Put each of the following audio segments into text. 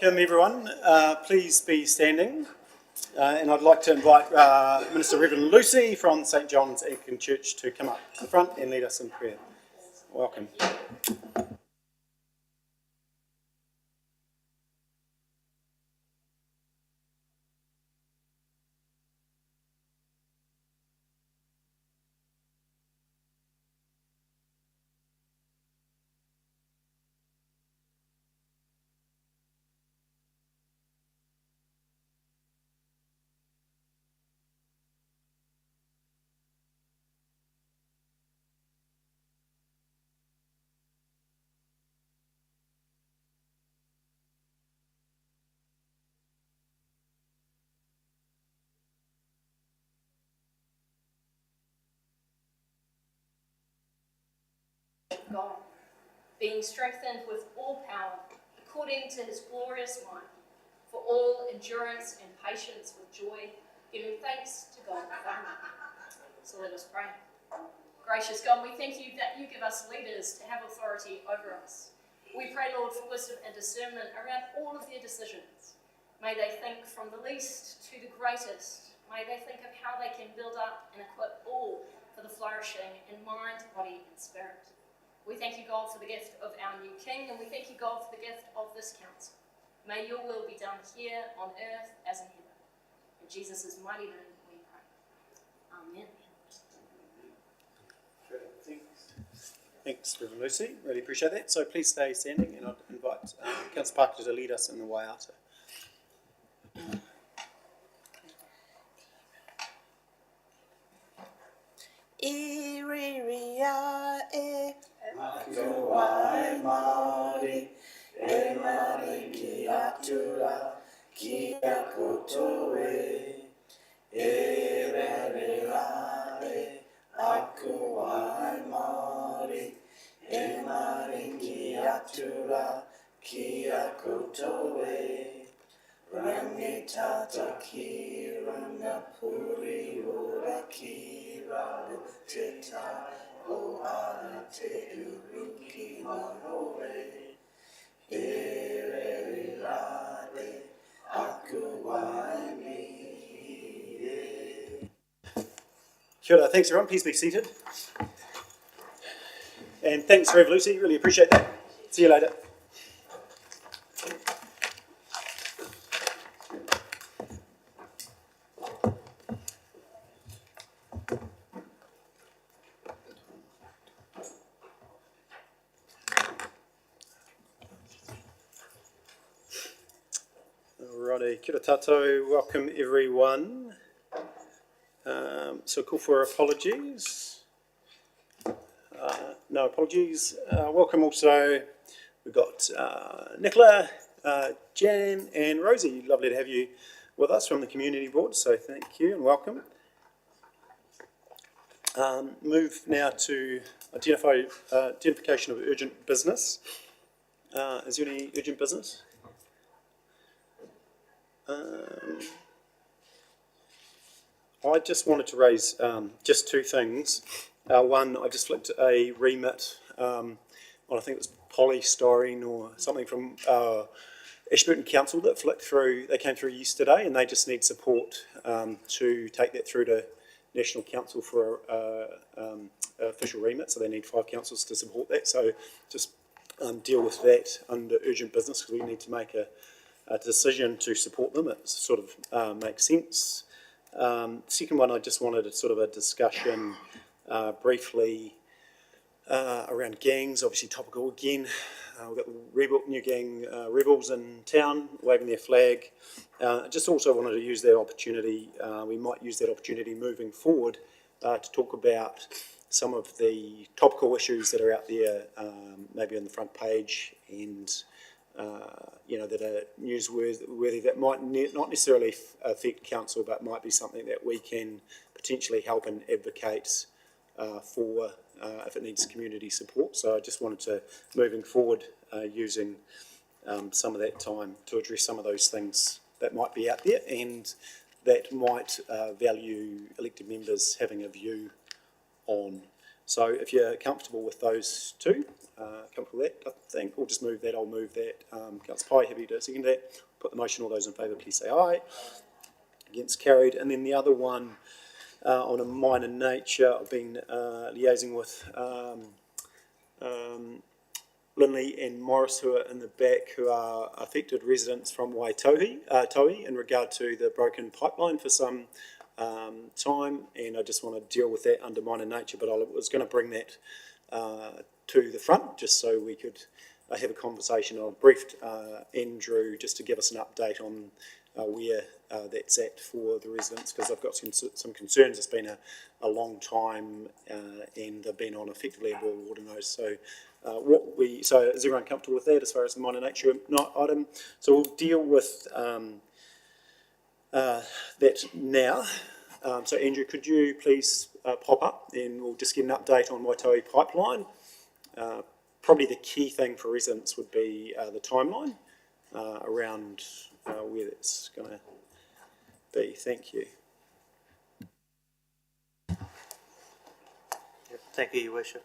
Welcome everyone, please be standing and I'd like to invite Minister Reverend Lucy from St John's Anglican Church to come up to the front and lead us in prayer. Welcome. God, being strengthened with all power, according to his glorious might, for all endurance and patience with joy, giving thanks to God the Father. So let us pray. Gracious God, we thank you that you give us leaders to have authority over us. We pray, Lord, for wisdom and discernment around all of their decisions. May they think from the least to the greatest. May they think of how they can build up and equip all for the flourishing in mind, body and spirit. We thank you, God, for the gift of our new King, and we thank you, God, for the gift of this council. May your will be done here on earth as in heaven. In Jesus' mighty name we pray. Amen. Thanks, Reverend Lucy. Really appreciate that. So please stay standing and I'd invite Councillor Parker to lead us in the Waiata. Iriria e Akuai Maori e Mariki Atura Kia Kotoe e Reria e Akuai Maori e Mariki Atura Kia Kotoe Rangi tata ki ranga puri ura ki ralu teta o ana te uruki mahore e re lade aku waimi. Kia ora. Thanks everyone, please be seated. And thanks Reverend Lucy, really appreciate that. See you later. Alrighty, kia ora tātou, welcome everyone. So call for apologies. No apologies. Welcome also, we've got Nicola, Jan and Rosie. Lovely to have you with us from the Community Board, so thank you and welcome. Move now to identification of urgent business. Is there any urgent business? I just wanted to raise just two things. One, I just flicked a remit on, I think it was polystyrene or something from Ashburton Council that flicked through. They came through yesterday and they just need support to take that through to National Council for official remit, so they need 5 councils to support that. So just deal with that under urgent business because we need to make a decision to support them. It sort of makes sense. Second one, I just wanted a sort of a discussion briefly around gangs, obviously topical again. We've got the new gang rebels in town waving their flag. Just also wanted to use that opportunity, we might use that opportunity moving forward to talk about some of the topical issues that are out there, maybe on the front page and you know, that are newsworthy that might not necessarily affect council, but might be something that we can potentially help and advocate for if it needs community support. So I just wanted to, moving forward, using some of that time to address some of those things that might be out there and that might value elected members having a view on. So if you're comfortable with those two, comfortable with that, I think we'll just move that. I'll move that. Councillor Pai, happy to second that. Put the motion. All those in favour, please say aye. Against, carried. And then the other one, on a minor nature, I've been liaising with Linley and Morris, who are in the back, who are affected residents from Waitohi in regard to the broken pipeline for some time, and I just want to deal with that under minor nature, but I was going to bring that to the front just so we could have a conversation. I briefed Andrew just to give us an update on where that's at for the residents, because I've got some concerns. It's been a long time and they've been on effectively a boil water nose. So so is everyone comfortable with that as far as the minor nature item? So we'll deal with that now. So Andrew, could you please pop up and we'll just get an update on Waitohi Pipeline. Probably the key thing for residents would be the timeline around where that's going to be. Thank you. Thank you, Your Worship.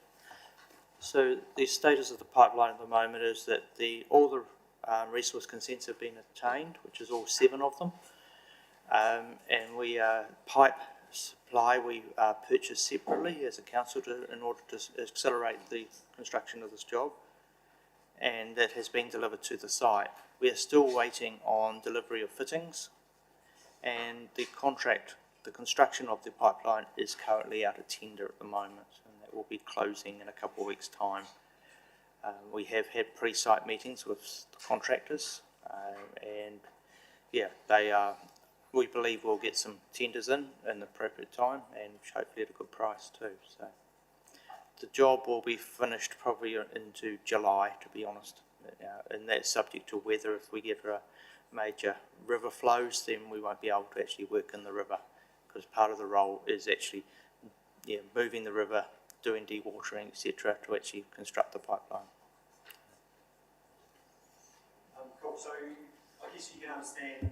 So the status of the pipeline at the moment is that all the resource consents have been obtained, which is all 7 of them. And we pipe supply we purchase separately as a council in order to accelerate the construction of this job, and that has been delivered to the site. We are still waiting on delivery of fittings, and the construction of the pipeline is currently out of tender at the moment, and that will be closing in a couple of weeks' time. We have had pre-site meetings with the contractors, and yeah, we believe we'll get some tenders in the appropriate time, and hopefully at a good price too. So the job will be finished probably into July, to be honest, and that's subject to weather. If we get major river flows, then we won't be able to actually work in the river, because part of the role is actually moving the river, doing dewatering, etc., to actually construct the pipeline. Cool. So I guess you can understand.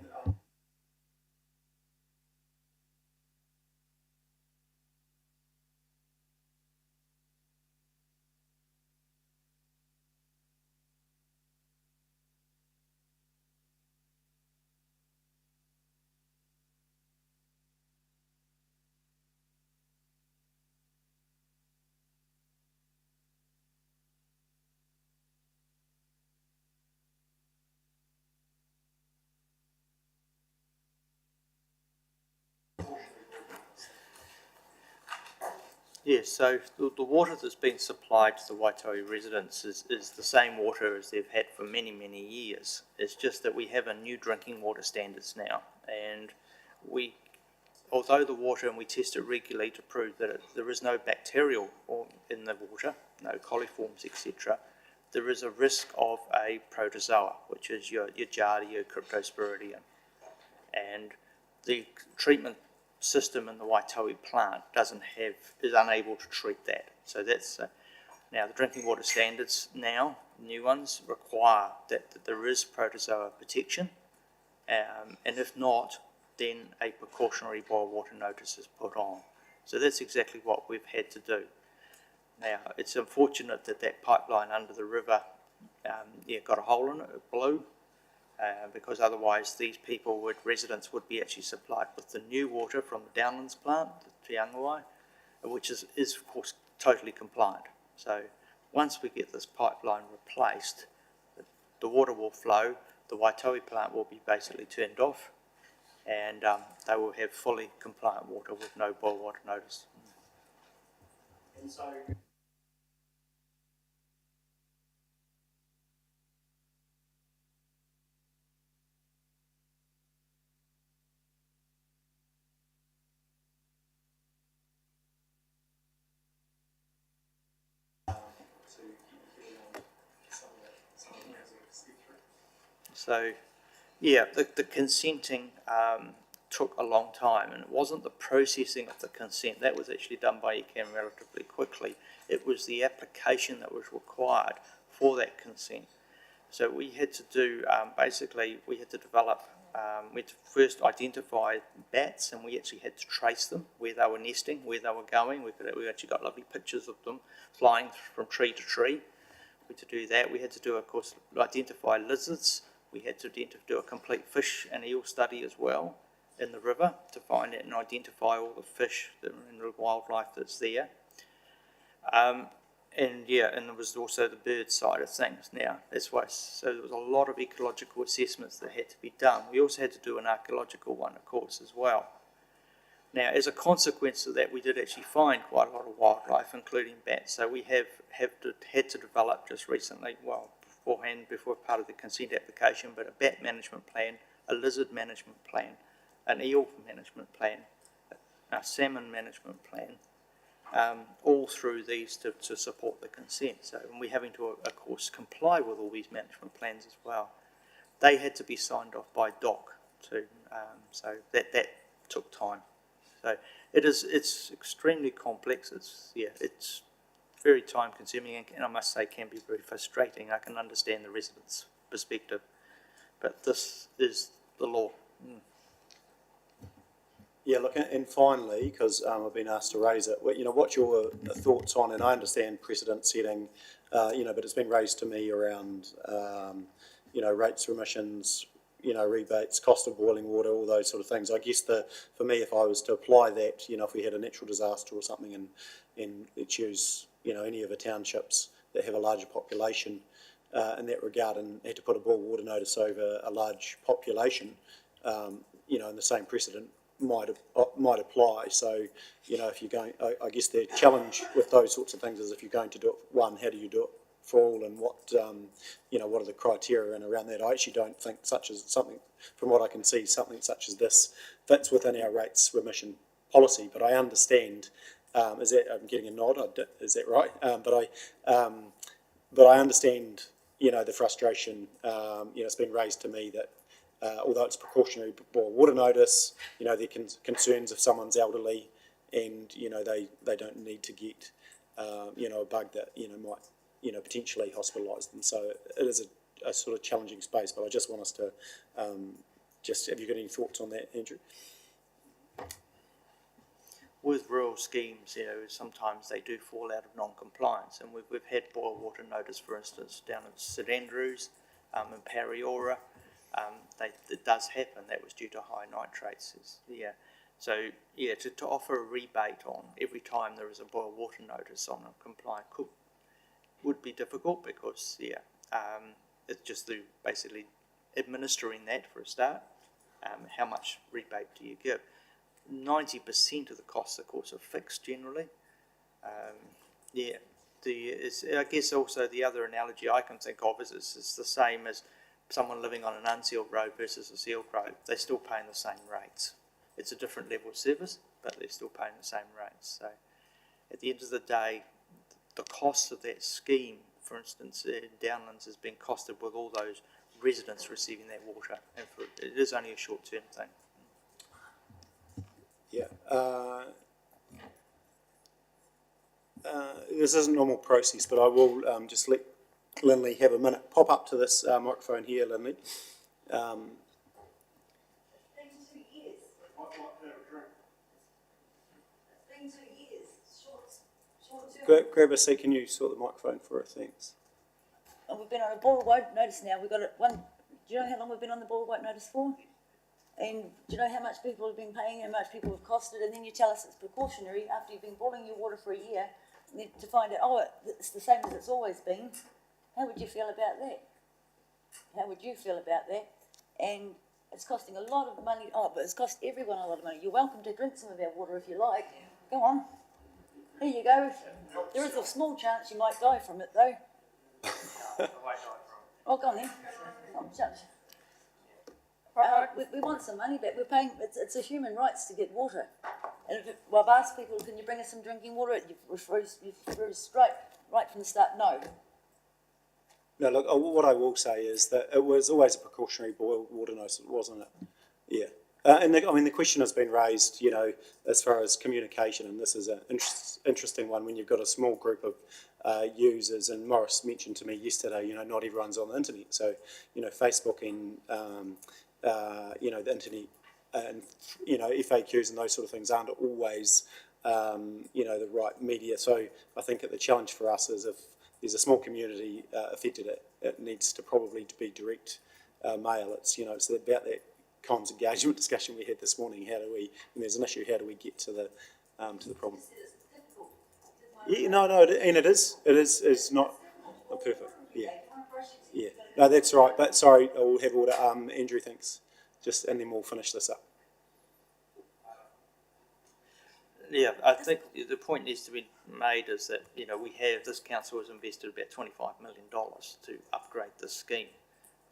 Yes, so the water that's been supplied to the Waitohi residents is the same water as they've had for many, many years. It's just that we have a new drinking water standards now, and although the water, and we test it regularly to prove that there is no bacterial in the water, no coliforms, etc., there is a risk of a protozoa, which is your Giardia, Cryptosporidium, and the treatment system in the Waitohi plant is unable to treat that. So that's now the drinking water standards now, new ones, require that there is protozoa protection, and if not, then a precautionary boil water notice is put on. So that's exactly what we've had to do. Now, it's unfortunate that pipeline under the river got a hole in it, it blew, because otherwise these residents would be actually supplied with the new water from the Downlands plant, the Te Angawai, which is of course totally compliant. So once we get this pipeline replaced, the water will flow, the Waitohi plant will be basically turned off, and they will have fully compliant water with no boil water notice. And so So, yeah, the consenting took a long time, and it wasn't the processing of the consent. That was actually done by ECAM relatively quickly. It was the application that was required for that consent. So we had to do, basically, we had to develop We had to first identify bats, and we actually had to trace them, where they were nesting, where they were going. We actually got lovely pictures of them flying from tree to tree. We had to do that. We had to do, of course, identify lizards. We had to do a complete fish and eel study as well in the river to find it and identify all the fish and the wildlife that's there. And there was also the bird side of things now. That's why, so there was a lot of ecological assessments that had to be done. We also had to do an archaeological one, of course, as well. Now, as a consequence of that, we did actually find quite a lot of wildlife, including bats. So we had to develop just recently, well, beforehand, before part of the consent application, but a bat management plan, a lizard management plan, an eel management plan, a salmon management plan, all through these to support the consent. So, and we're having to, of course, comply with all these management plans as well. They had to be signed off by DOC too, so that took time. So it's extremely complex. It's very time consuming, and I must say can be very frustrating. I can understand the residents' perspective, but this is the law. Yeah, look, and finally, because I've been asked to raise it, what's your thoughts on, and I understand precedent setting, but it's been raised to me around, rates, remissions, rebates, cost of boiling water, all those sort of things. I guess for me, if I was to apply that, if we had a natural disaster or something and choose, any of the townships that have a larger population in that regard and had to put a boil water notice over a large population, and the same precedent might apply. So, if you're going, I guess the challenge with those sorts of things is if you're going to do it, one, how do you do it for all, and what are the criteria and around that? I actually don't think something, from what I can see, something such as this fits within our rates remission policy. But I understand, I'm getting a nod, is that right? But I understand, the frustration. It's been raised to me that although it's precautionary boil water notice, there are concerns if someone's elderly and, they don't need to get, a bug that, might, potentially hospitalised. And so it is a sort of challenging space, but I just want us to, have you got any thoughts on that, Andrew? With rural schemes, sometimes they do fall out of non-compliance, and we've had boil water notice, for instance, down at St Andrews, in Pariora. It does happen. That was due to high nitrates. So to offer a rebate on every time there is a boil water notice on a compliant cook would be difficult because it's just through basically administering that for a start. How much rebate do you give? 90% of the costs, of course, are fixed generally. I guess also the other analogy I can think of is it's the same as someone living on an unsealed road versus a sealed road. They're still paying the same rates. It's a different level of service, but they're still paying the same rates. So at the end of the day, the cost of that scheme, for instance, in Downlands has been costed with all those residents receiving that water, and it is only a short-term thing. Yeah. This isn't normal process, but I will just let Lindley have a minute. Pop up to this microphone here, Lindley. It's been 2 years. It's been 2 years. Short term. Grab a seat. Can you sort the microphone for her? Thanks. And we've been on a boil water notice now. We've got it one. Do you know how long we've been on the boil water notice for? And do you know how much people have been paying, how much people have costed? And then you tell us it's precautionary after you've been boiling your water for a year, and then to find out, it's the same as it's always been. How would you feel about that? How would you feel about that? And it's costing a lot of money. Oh, but it's cost everyone a lot of money. You're welcome to drink some of our water if you like. Go on. Here you go. There is a small chance you might die from it, though. Oh, go on then. Oh, shucks. We want some money back. We're paying. It's a human rights to get water. And I've asked people, can you bring us some drinking water? You've refused right from the start. No. No, look, what I will say is that it was always a precautionary boil water notice, wasn't it? Yeah. And the question has been raised, as far as communication, and this is an interesting one when you've got a small group of users, and Morris mentioned to me yesterday, not everyone's on the internet. So, Facebook and you know, the internet and, you know, FAQs and those sort of things aren't always, you know, the right media. So I think that the challenge for us is if there's a small community affected, it needs to probably be direct mail. It's, you know, it's about that comms engagement discussion we had this morning. How do we, when there's an issue, how do we get to the problem? Yeah, no, and it's not perfect. Yeah, yeah. No, that's right. But sorry, we'll have order. Andrew, thanks. Just and then we'll finish this up. Yeah, I think the point needs to be made is that, you know, this council has invested about $25 million to upgrade this scheme,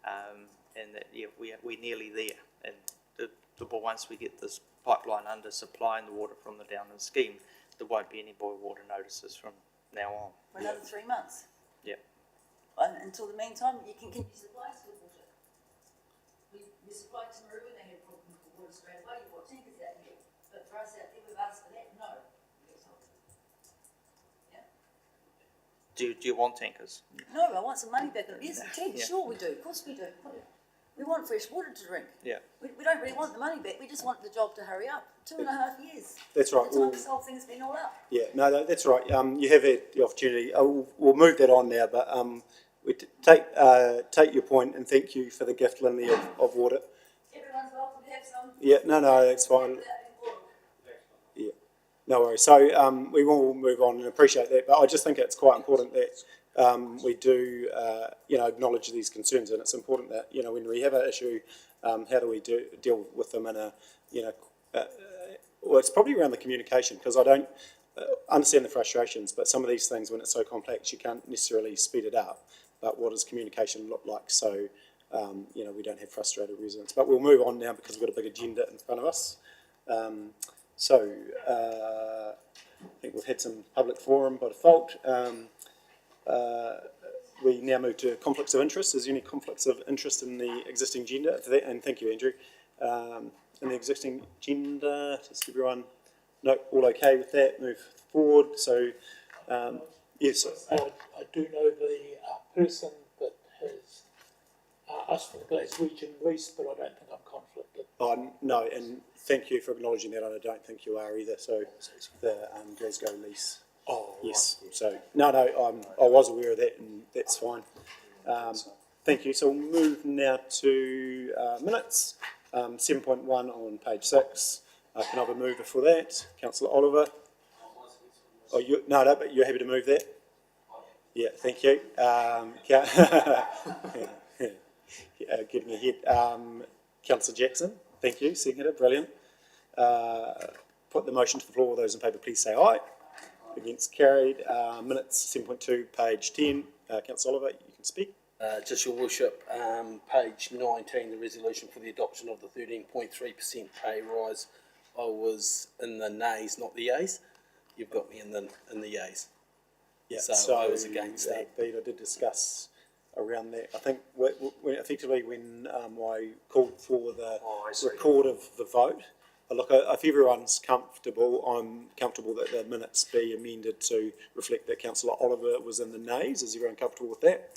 and that, yeah, we're nearly there. And once we get this pipeline under supplying the water from the Downland scheme, there won't be any boil water notices from now on. For another 3 months. Yeah. And until the meantime, you can supply us with water. We supplied to Maru, they had problems with water straight away, you've got tankers out here. But for us out there, we've asked for that, no. Yeah? Do you want tankers? No, I want some money back on it. Yes, Ted, Yeah. sure we do, of course we do. We want fresh water to drink. Yeah. We don't really want the money back, we just want the job to hurry up. 2.5 years. That's right. By the time this whole thing's been all up. Yeah, no, that's right. You have had the opportunity. We'll move that on now, but we take your point and thank you for the gift, Lindley, of water. Everyone's welcome to have some. Yeah, no, that's fine. Yeah, no worries. So we will move on and appreciate that, but I just think it's quite important that we do, you know, acknowledge these concerns, and it's important that, you know, when we have an issue, how do we deal with them in a, you know, well, it's probably around the communication, because I don't understand the frustrations, but some of these things, when it's so complex, you can't necessarily speed it up. But what does communication look like? So, you know, we don't have frustrated residents. But we'll move on now because we've got a big agenda in front of us. So, I think we've had some public forum by default. We now move to conflicts of interest. Is there any conflicts of interest in the existing agenda? And thank you, Andrew. In the existing agenda, just everyone, no, all okay with that? Move forward. So, yes. I do know the person that has asked for the Glaswegian lease, but I don't think I'm conflicted. Oh, no, and thank you for acknowledging that. And I don't think you are either. So, the Glasgow lease. Oh, Yes. Right. So, no, I was aware of that, and that's fine. Thank you. So we'll move now to minutes. 7.1 on page 6. Can I have a mover for that? Councillor Oliver? Oh, no, but you're happy to move that? Yeah, thank you. Give me a hit. Councillor Jackson, thank you. Seconder, brilliant. Put the motion to the floor. All those in favour, please say aye. Against, carried. Minutes 7.2, page 10. Councillor Oliver, you can speak. Just your worship, page 19, the resolution for the adoption of the 13.3% pay rise. I was in the nays, not the yeas. You've got me in the yeas. Yeah, So I was against that. Pete, I did discuss around that. I think effectively when I called for the record of the vote, look, if everyone's comfortable, I'm comfortable that the minutes be amended to reflect that Councillor Oliver was in the nays. Is everyone comfortable with that?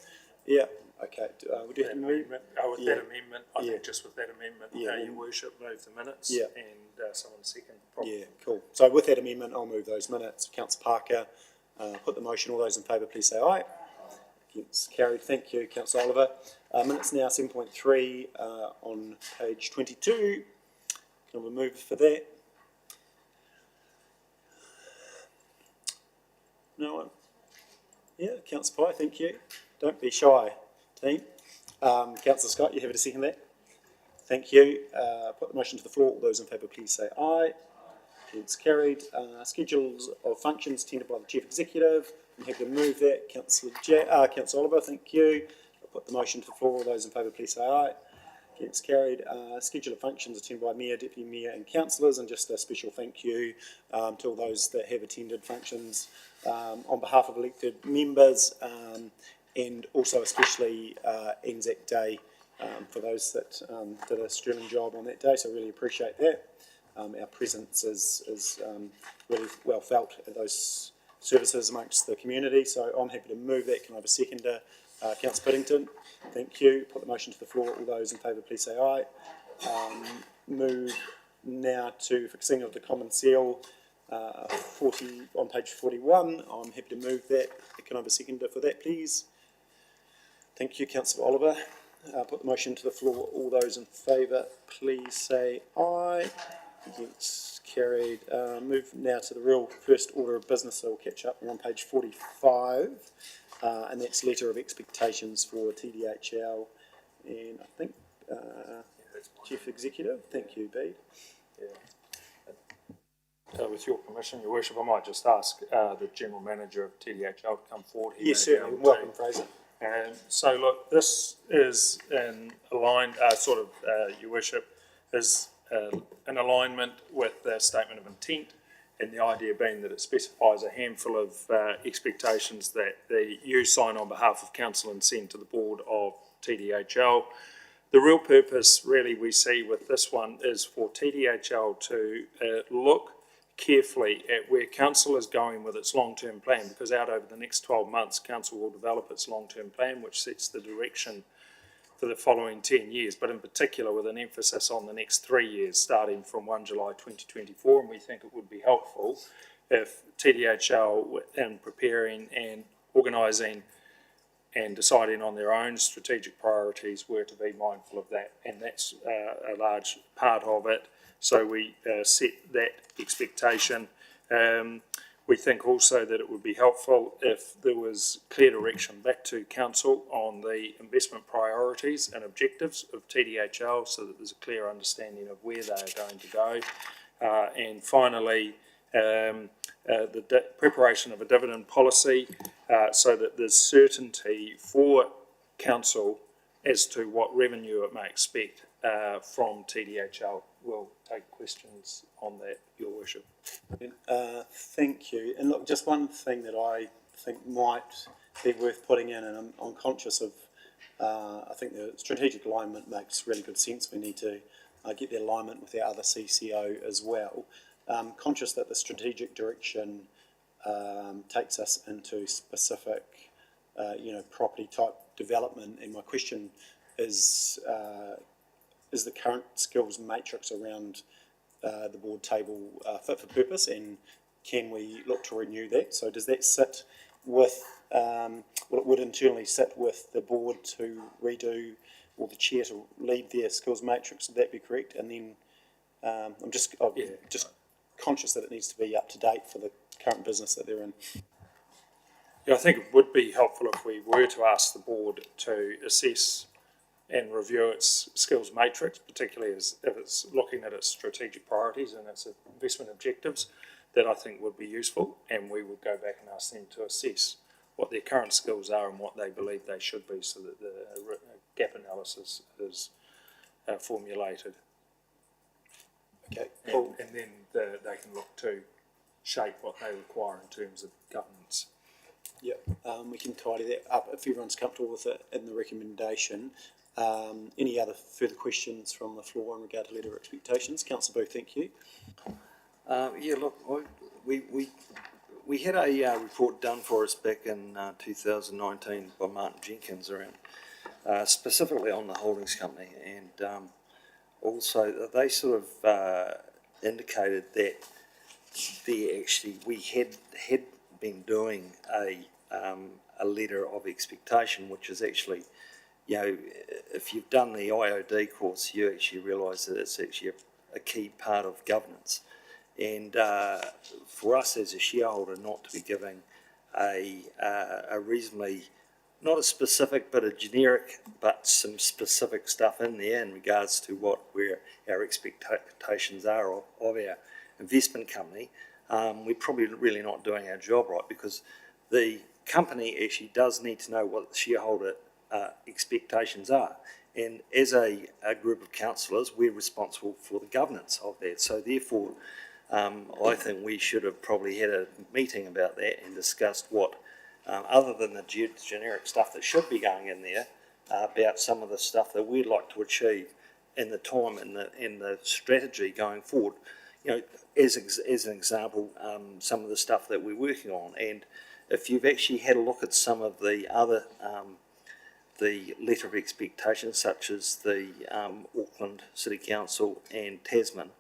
Yeah, okay. Would you have to move? That amendment, I think just with that amendment, your worship move the minutes and someone second. Yeah, cool. So with that amendment, I'll move those minutes. Councillor Parker, put the motion. All those in favour, please say aye. Against, carried. Thank you, Councillor Oliver. Minutes now 7.3 on page 22. Can I have a move for that? No one? Yeah, Councillor Pye, thank you. Don't be shy, team. Councillor Scott, you have to second that? Thank you. Put the motion to the floor. All those in favour, please say aye. It's carried. Schedules of functions tendered by the Chief Executive. I'm happy to move that. Councillor Oliver, thank you. I'll put the motion to the floor. All those in favour, please say aye. It's carried. Schedule of functions attended by Mayor, Deputy Mayor and Councillors, and just a special thank you to all those that have attended functions on behalf of elected members, and also especially Anzac Day for those that did a sterling job on that day, so really appreciate that. Our presence is really well felt at those services amongst the community, so I'm happy to move that. Can I have a seconder? Councillor Piddington, thank you. Put the motion to the floor. All those in favour, please say aye. Move now to fixing of the common seal, 40, on page 41. I'm happy to move that. Can I have a seconder for that, please? Thank you, Councillor Oliver. Put the motion to the floor. All those in favour, please say aye. Yes, carried. Move now to the real first order of business, so we'll catch up. We're on page 45, and that's letter of expectations for TDHL, and I think Chief Executive. Thank you, Bede. With your permission, Your Worship, I might just ask the General Manager of TDHL to come forward. He Yes, may be certainly. able to- Welcome, Fraser. And so, look, this is in aligned, Your Worship, is in alignment with the statement of intent, and the idea being that it specifies a handful of expectations that you sign on behalf of Council and send to the Board of TDHL. The real purpose, really, we see with this one is for TDHL to look carefully at where Council is going with its long-term plan, because out over the next 12 months, Council will develop its long-term plan, which sets the direction for the following 10 years, but in particular with an emphasis on the next 3 years, starting from 1 July 2024, and we think it would be helpful if TDHL, in preparing and organising and deciding on their own strategic priorities, were to be mindful of that, and that's a large part of it. So we set that expectation. We think also that it would be helpful if there was clear direction back to Council on the investment priorities and objectives of TDHL, so that there's a clear understanding of where they are going to go. And finally, the preparation of a dividend policy, so that there's certainty for Council as to what revenue it may expect from TDHL. We'll take questions on that, Your Worship. Thank you. And look, just one thing that I think might be worth putting in, and I'm conscious of, I think the strategic alignment makes really good sense. We need to get the alignment with our other CCO as well. Conscious that the strategic direction takes us into specific, property type development, and my question is the current skills matrix around the board table fit for purpose, and can we look to renew that? So does that sit with, it would internally sit with the board to redo, or the chair to lead their skills matrix, would that be correct? And then I'm just conscious that it needs to be up to date for the current business that they're in. Yeah, I think it would be helpful if we were to ask the board to assess and review its skills matrix, particularly if it's looking at its strategic priorities and its investment objectives. That I think would be useful, and we would go back and ask them to assess what their current skills are and what they believe they should be, so that the gap analysis is formulated. Okay, cool. And then they can look to shape what they require in terms of governance. Yep, we can tidy that up if everyone's comfortable with it in the recommendation. Any other further questions from the floor in regard to letter of expectations? Councillor Booth, thank you. We had a report done for us back in 2019 by Martin Jenkins around specifically on the holdings company, and also they sort of indicated that we had been doing a letter of expectation, which is actually, if you've done the IOD course, you actually realise that it's actually a key part of governance. And for us as a shareholder not to be giving a reasonably, not a specific but a generic, but some specific stuff in there in regards to where our expectations are of our investment company, we're probably really not doing our job right, because the company actually does need to know what the shareholder expectations are. And as a group of councillors, we're responsible for the governance of that. So therefore, I think we should have probably had a meeting about that and discussed what, other than the generic stuff that should be going in there, about some of the stuff that we'd like to achieve in the time and the strategy going forward. As an example, some of the stuff that we're working on. And if you've actually had a look at some of the other the letter of expectation, such as the Auckland City Council and Tasman,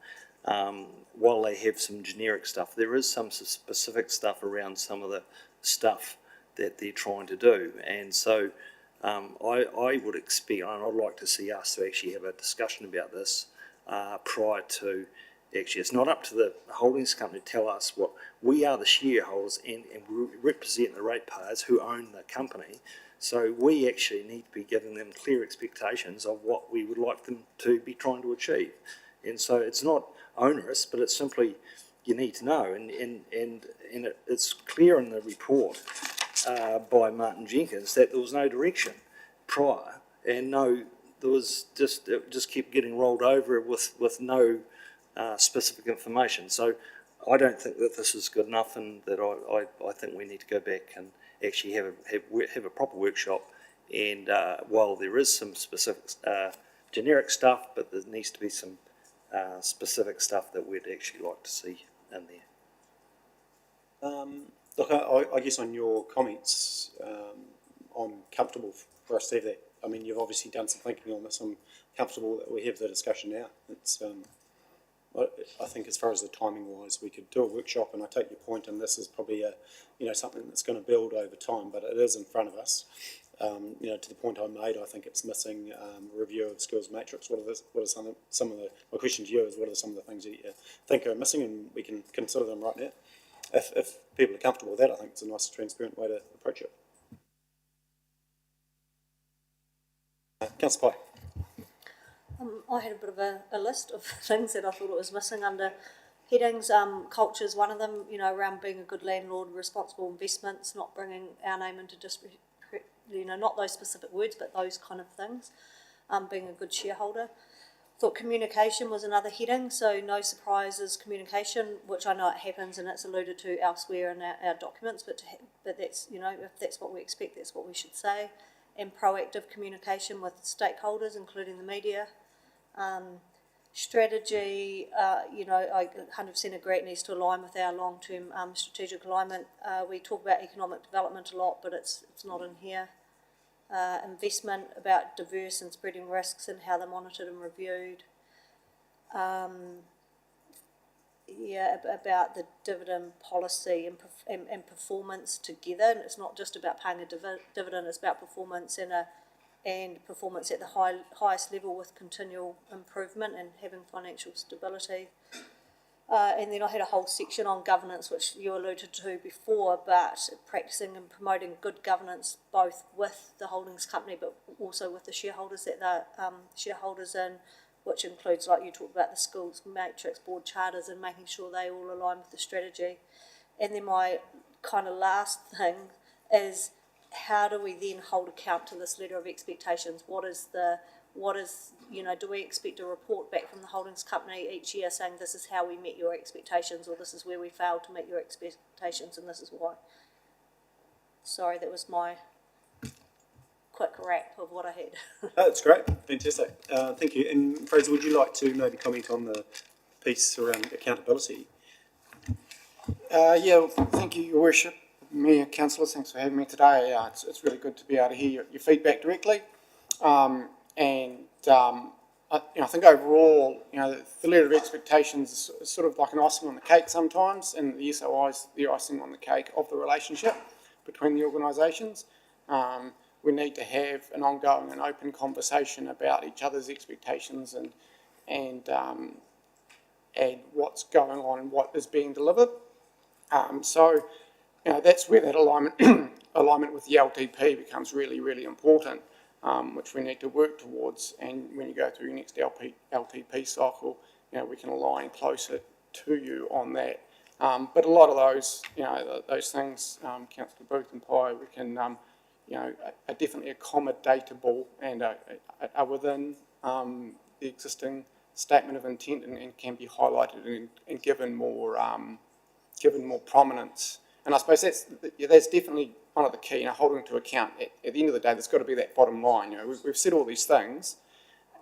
while they have some generic stuff, there is some specific stuff around some of the stuff that they're trying to do. And so I would expect, and I'd like to see us to actually have a discussion about this prior to, actually, it's not up to the holdings company to tell us what, we are the shareholders and we represent the ratepayers who own the company. So we actually need to be giving them clear expectations of what we would like them to be trying to achieve. And so it's not onerous, but it's simply, you need to know. And it's clear in the report by Martin Jenkins that there was no direction prior, and no, there was it just kept getting rolled over with no specific information. So I don't think that this is good enough, and that I think we need to go back and actually have a proper workshop. And while there is some specific generic stuff, but there needs to be some specific stuff that we'd actually like to see in there. Look, I guess on your comments, I'm comfortable for us to have that. I mean, you've obviously done some thinking on this. I'm comfortable that we have the discussion now. It's, I think as far as the timing wise, we could do a workshop, and I take your point, and this is probably something that's going to build over time, but it is in front of us. To the point I made, I think it's missing review of skills matrix. What are some of the, my question to you is, what are some of the things that you think are missing, and we can consider them right now. If people are comfortable with that, I think it's a nice, transparent way to approach it. Councillor Pye. I had a bit of a list of things that I thought it was missing under headings. Culture is one of them, around being a good landlord, responsible investments, not bringing our name into disrepute, not those specific words, but those kind of things, being a good shareholder. Thought communication was another heading, so no surprises communication, which I know it happens and it's alluded to elsewhere in our documents, but that's, if that's what we expect, that's what we should say. And proactive communication with stakeholders, including the media. Strategy, I 100% agree it needs to align with our long-term strategic alignment. We talk about economic development a lot, but it's not in here. Investment, about diverse and spreading risks and how they're monitored and reviewed. About the dividend policy and performance together. And it's not just about paying a dividend, it's about performance and performance at the highest level with continual improvement and having financial stability. And then I had a whole section on governance, which you alluded to before, but practicing and promoting good governance both with the holdings company but also with the shareholders that they're shareholders in, which includes, like you talked about, the skills matrix, board charters, and making sure they all align with the strategy. And then my kind of last thing is, how do we then hold account to this letter of expectations? Do we expect a report back from the holdings company each year saying this is how we met your expectations, or this is where we failed to meet your expectations and this is why? Sorry, that was my quick wrap of what I had. Oh, that's great, fantastic. Thank you. And Fraser, would you like to maybe comment on the piece around accountability? Thank you, Your Worship. Mayor, councillors, thanks for having me today. It's really good to be able to hear your feedback directly. I think overall, the letter of expectations is sort of like an icing on the cake sometimes, and the SOI is the icing on the cake of the relationship between the organisations. We need to have an ongoing and open conversation about each other's expectations and what's going on and what is being delivered. That's where that alignment with the LTP becomes really, really important, which we need to work towards. And when you go through your next LTP cycle, we can align closer to you on that. But a lot of those things, Councillor Booth and Pye, we can, are definitely accommodatable and are within the existing statement of intent and can be highlighted and given more prominence. And I suppose that's definitely one of the key, holding to account. At the end of the day, there's got to be that bottom line. We've said all these things.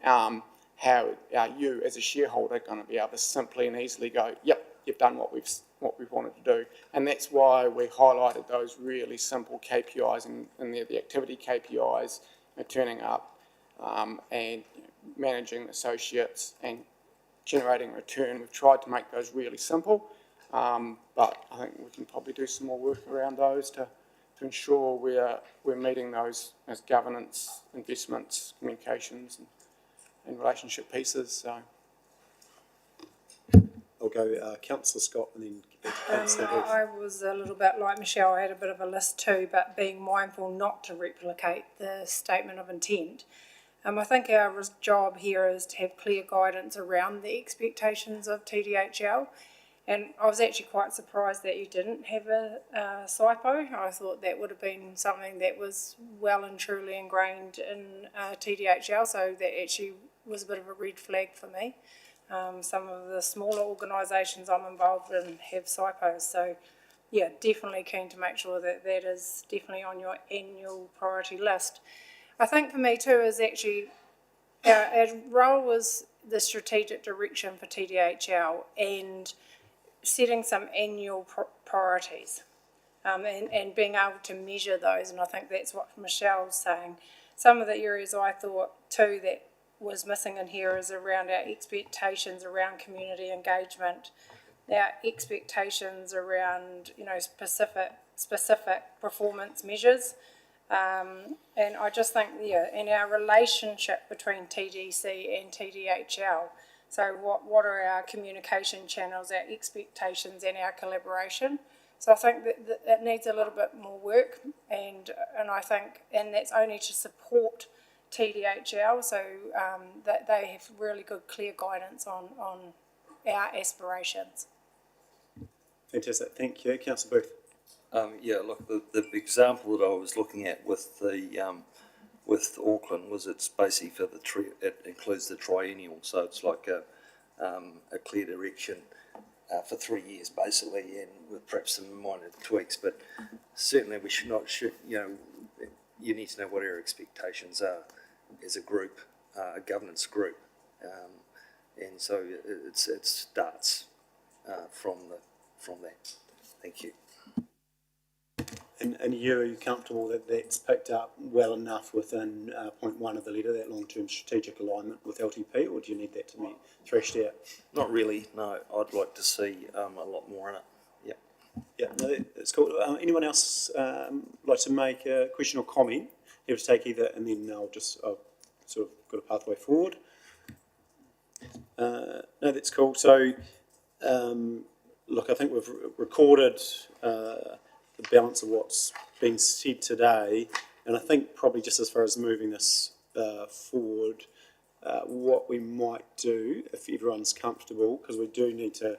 How are you as a shareholder going to be able to simply and easily go, yep, you've done what we've wanted to do? And that's why we highlighted those really simple KPIs and the activity KPIs, turning up and managing associates and generating return. We've tried to make those really simple, but I think we can probably do some more work around those to ensure we're meeting those as governance, investments, communications, and relationship pieces. So I'll go Councillor Scott and then Councillor Booth. I was a little bit like Michelle, I had a bit of a list too, but being mindful not to replicate the statement of intent. I think our job here is to have clear guidance around the expectations of TDHL. And I was actually quite surprised that you didn't have a SIPO. I thought that would have been something that was well and truly ingrained in TDHL, so that actually was a bit of a red flag for me. Some of the smaller organisations I'm involved in have SIPOs, so yeah, definitely keen to make sure that that is definitely on your annual priority list. I think for me too is actually our role was the strategic direction for TDHL and setting some annual priorities and being able to measure those, and I think that's what Michelle's saying. Some of the areas I thought too that was missing in here is around our expectations around community engagement, our expectations around, you know, specific performance measures, and I just think, yeah, and our relationship between TDC and TDHL. So what are our communication channels, our expectations and our collaboration? So I think that it needs a little bit more work, and I think, and that's only to support TDHL, so that they have really good clear guidance on our aspirations. Fantastic, thank you. Councillor Booth. Yeah, look, the example that I was looking at with the with Auckland was it's basically for it includes the triennial, so it's like a clear direction for 3 years basically, and with perhaps some minor tweaks, but certainly we should you know, you need to know what our expectations are as a group, a governance group, and so it starts from that. Thank you. And are you comfortable that that's picked up well enough within point 1 of the letter, that long-term strategic alignment with LTP, or do you need that to be threshed out? Not really, no. I'd like to see a lot more in it. Yeah. Yeah, no, that's cool. Anyone else like to make a question or comment? You have to take either, and then I've sort of got a pathway forward. No, that's cool. So, look, I think we've recorded the balance of what's been said today, and I think probably just as far as moving this forward, what we might do, if everyone's comfortable, because we do need to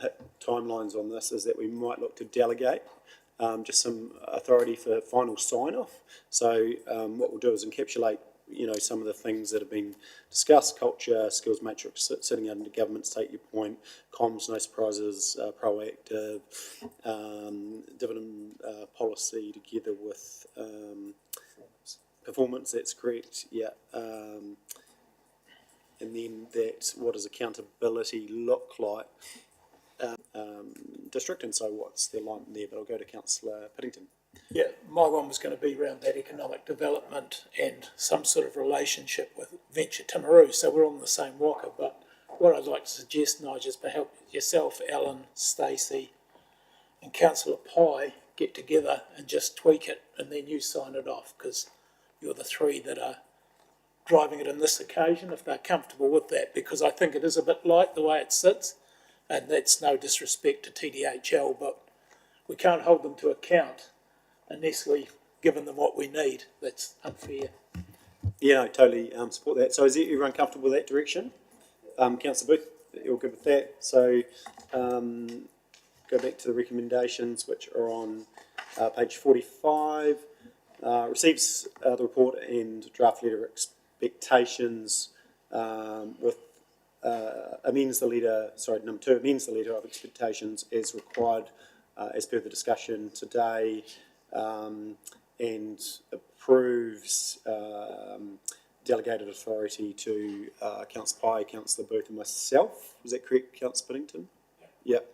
hit timelines on this, is that we might look to delegate just some authority for final sign-off. So what we'll do is encapsulate, you know, some of the things that have been discussed: culture, skills matrix, sitting under government, take your point, comms, no surprises, proactive, dividend policy together with performance, that's correct, yeah. And then that, what does accountability look like? District, and so what's the alignment there? But I'll go to Councillor Piddington. Yeah, my one was going to be around that economic development and some sort of relationship with Venture Timaru, so we're on the same rocker. But what I'd like to suggest, Nigel, is perhaps yourself, Alan, Stacey and Councillor Pye get together and just tweak it, and then you sign it off, because you're the three that are driving it on this occasion, if they're comfortable with that, because I think it is a bit light the way it sits, and that's no disrespect to TDHL, but we can't hold them to account unless we've given them what we need. That's unfair. Yeah, I totally support that. So is everyone comfortable with that direction? Councillor Booth, you're good with that? So go back to the recommendations, which are on page 45. Receives the report and draft letter expectations with amends the letter, number 2, amends the letter of expectations as required as per the discussion today, and approves delegated authority to Councillor Pye, Councillor Booth and myself. Is that correct, Councillor Piddington? Yep.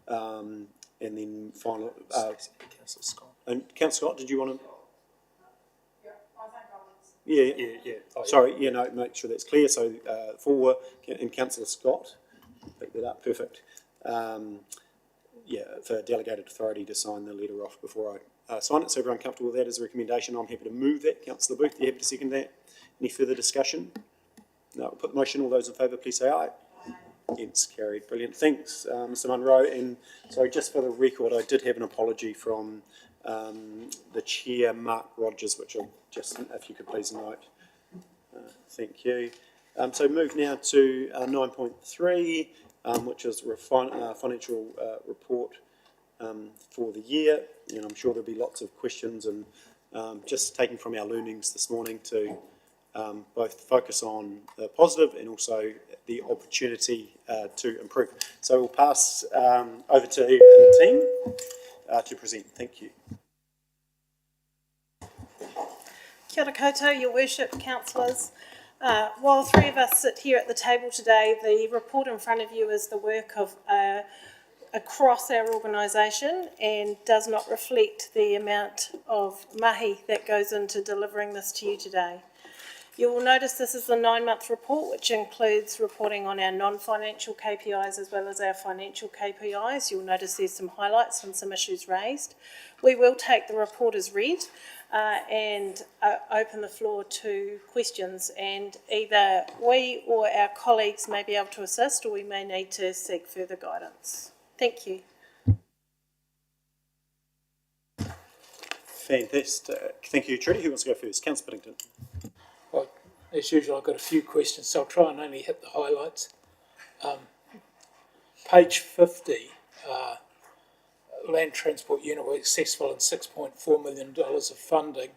And then final... Councillor Scott. And Councillor Scott, did you want to... Yeah, Yeah. Oh, yeah. sorry, no, make sure that's clear. So, for, and councillor Scott, pick that up, perfect. For delegated authority to sign the letter off before I sign it. So everyone comfortable with that as a recommendation? I'm happy to move that. Councillor Booth, you happy to second that? Any further discussion? No, we'll put the motion. All those in favour, please say aye. Against, carried. Brilliant. Thanks, Mr Munro. And sorry, just for the record, I did have an apology from the chair, Mark Rogers, which I'll just, if you could please note. Thank you. So move now to 9.3, which is financial report for the year. And I'm sure there'll be lots of questions, and just taking from our learnings this morning to both focus on the positive and also the opportunity to improve. So we'll pass over to the team to present. Thank you. Kia ora koutou, your worship, councillors. While three of us sit here at the table today, the report in front of you is the work of across our organisation and does not reflect the amount of mahi that goes into delivering this to you today. You will notice this is the 9-month report, which includes reporting on our non-financial KPIs as well as our financial KPIs. You'll notice there's some highlights and some issues raised. We will take the report as read and open the floor to questions, and either we or our colleagues may be able to assist, or we may need to seek further guidance. Thank you. Fantastic. Thank you, Trudy. Who wants to go first? Councillor Piddington. Well, as usual, I've got a few questions, so I'll try and only hit the highlights. Page 50, Land Transport Unit were successful in $6.4 million of funding,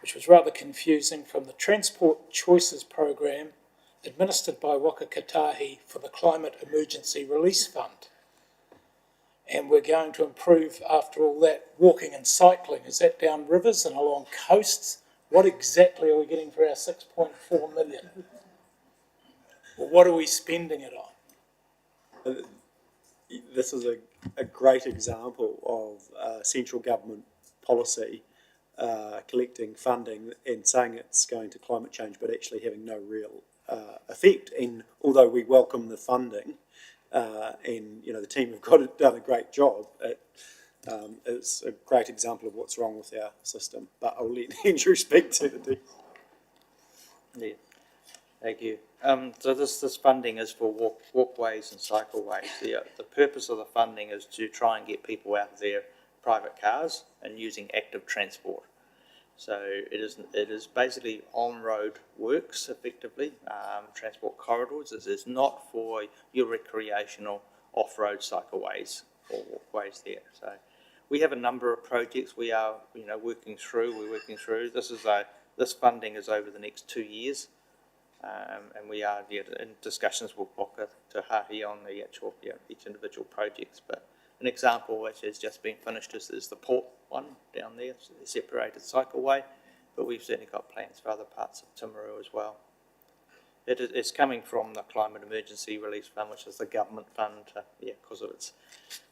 which was rather confusing, from the Transport Choices Program administered by Waka Kotahi for the Climate Emergency Release Fund. And we're going to improve, after all that, walking and cycling. Is that down rivers and along coasts? What exactly are we getting for our 6.4 million? Well, what are we spending it on? This is a great example of central government policy collecting funding and saying it's going to climate change, but actually having no real effect. And although we welcome the funding, and the team have done a great job, it's a great example of what's wrong with our system. But I'll let Andrew speak to the details. Yeah, thank you. So this funding is for walkways and cycleways. The purpose of the funding is to try and get people out of their private cars and using active transport. So it is basically on-road works, effectively, transport corridors. It is not for your recreational off-road cycleways or walkways there. So we have a number of projects we are working through. We're working through. This funding is over the next 2 years. And we are in discussions with Waka to Hahi on the actual each individual projects. But an example which has just been finished is the port one down there, so the separated cycleway. But we've certainly got plans for other parts of Timaru as well. It's coming from the Climate Emergency Release Fund, which is the government fund, because of its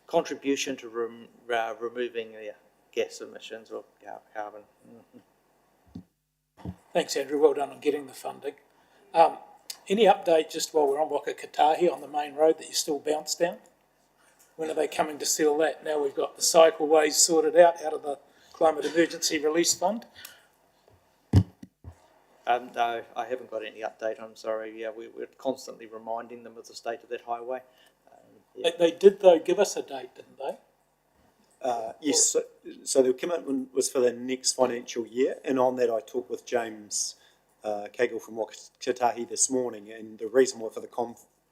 contribution to removing gas emissions or carbon. Mm-hmm. Thanks, Andrew. Well done on getting the funding. Any update, just while we're on Waka Kotahi, on the main road that you still bounce down? When are they coming to seal that? Now we've got the cycleways sorted out of the Climate Emergency Release Fund. No, I haven't got any update, I'm sorry. Yeah, we're constantly reminding them of the state of that highway. They did, though, give us a date, didn't they? Yes, so the commitment was for the next financial year, and on that I talked with James Cagle from Waka Kotahi this morning, and the reason for the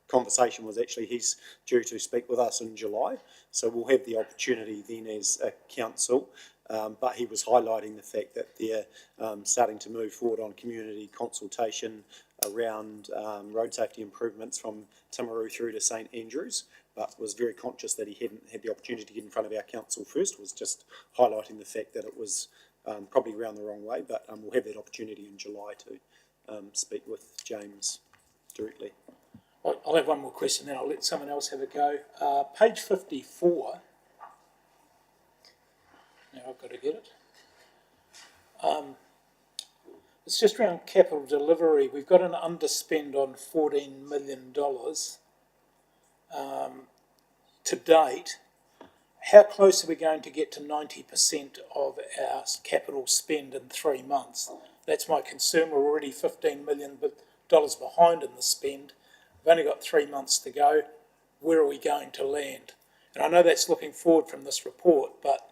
conversation was actually he's due to speak with us in July, so we'll have the opportunity then as a council, but he was highlighting the fact that they're starting to move forward on community consultation around road safety improvements from Timaru through to St Andrews, but was very conscious that he hadn't had the opportunity to get in front of our council first, was just highlighting the fact that it was probably around the wrong way, but we'll have that opportunity in July to speak with James directly. I'll have one more question, then I'll let someone else have a go. Page 54. Now I've got to get it. It it's just around capital delivery. We've got an underspend on $14 million to date. How close are we going to get to 90% of our capital spend in 3 months? That's my concern. We're already $15 million behind in the spend. We've only got 3 months to go. Where are we going to land? And I know that's looking forward from this report, but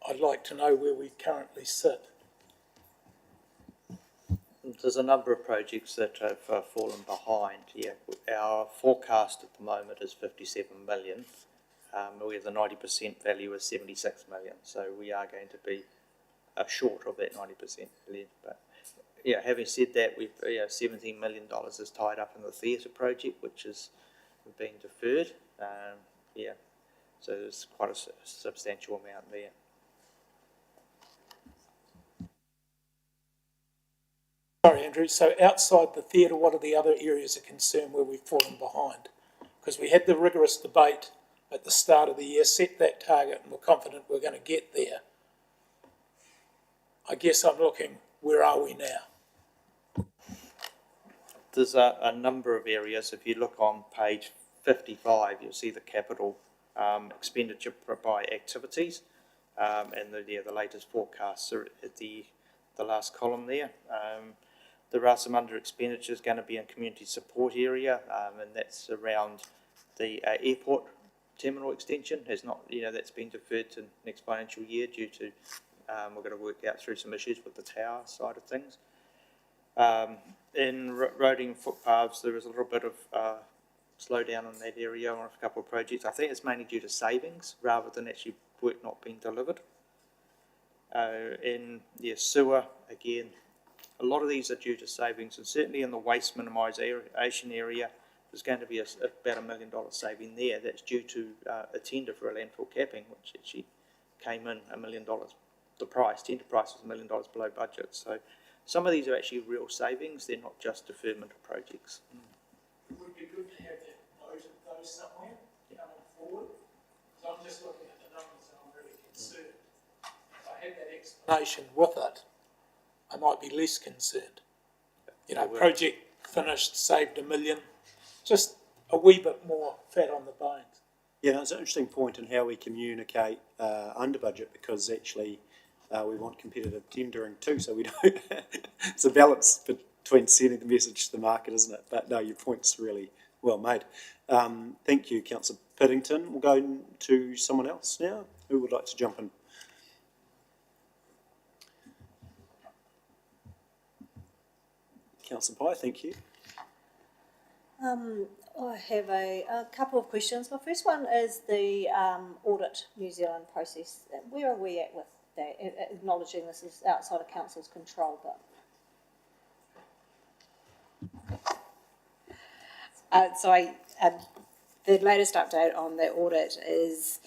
I'd like to know where we currently sit. There's a number of projects that have fallen behind. Yeah, our forecast at the moment is 57 million. Where the 90% value is 76 million. So we are going to be short of that 90% value. But yeah, having said that, we've $17 million is tied up in the theatre project, which is being deferred. Yeah, so there's quite a substantial amount there. Sorry, Andrew. So outside the theatre, what are the other areas of concern where we've fallen behind? Because we had the rigorous debate at the start of the year, set that target, and we're confident we're going to get there. I guess I'm looking, where are we now? There's a number of areas. If you look on page 55, you'll see the capital expenditure by activities, and the latest forecasts are at the last column there. There are some under expenditures going to be in community support area, and that's around the airport terminal extension. Has not, that's been deferred to next financial year due to we're going to work out through some issues with the tower side of things. In roading and footpaths, there is a little bit of slowdown in that area on a couple of projects. I think it's mainly due to savings rather than actually work not being delivered. In sewer, again, a lot of these are due to savings, and certainly in the waste minimisation area, there's going to be about $1 million saving there. That's due to a tender for a landfill capping, which actually came in $1 million. The tender price was $1 million below budget. So some of these are actually real savings. They're not just deferment of projects. It would be good to have that noted though somewhere coming forward. Because I'm just looking at the numbers and I'm really concerned. If I had that explanation with it, I might be less concerned. Project finished, saved $1 million. Just a wee bit more fat on the bones. Yeah, it's an interesting point in how we communicate under budget, because actually we want competitive tendering too, so we don't. It's a balance between sending the message to the market, isn't it? But no, your point's really well made. Thank you, Councillor Piddington. We'll go to someone else now. Who would like to jump in? Councillor Pye, thank you. I have a couple of questions. My first one is the Audit New Zealand process. Where are we at with that? Acknowledging this is outside of Council's control, but... The latest update on the audit is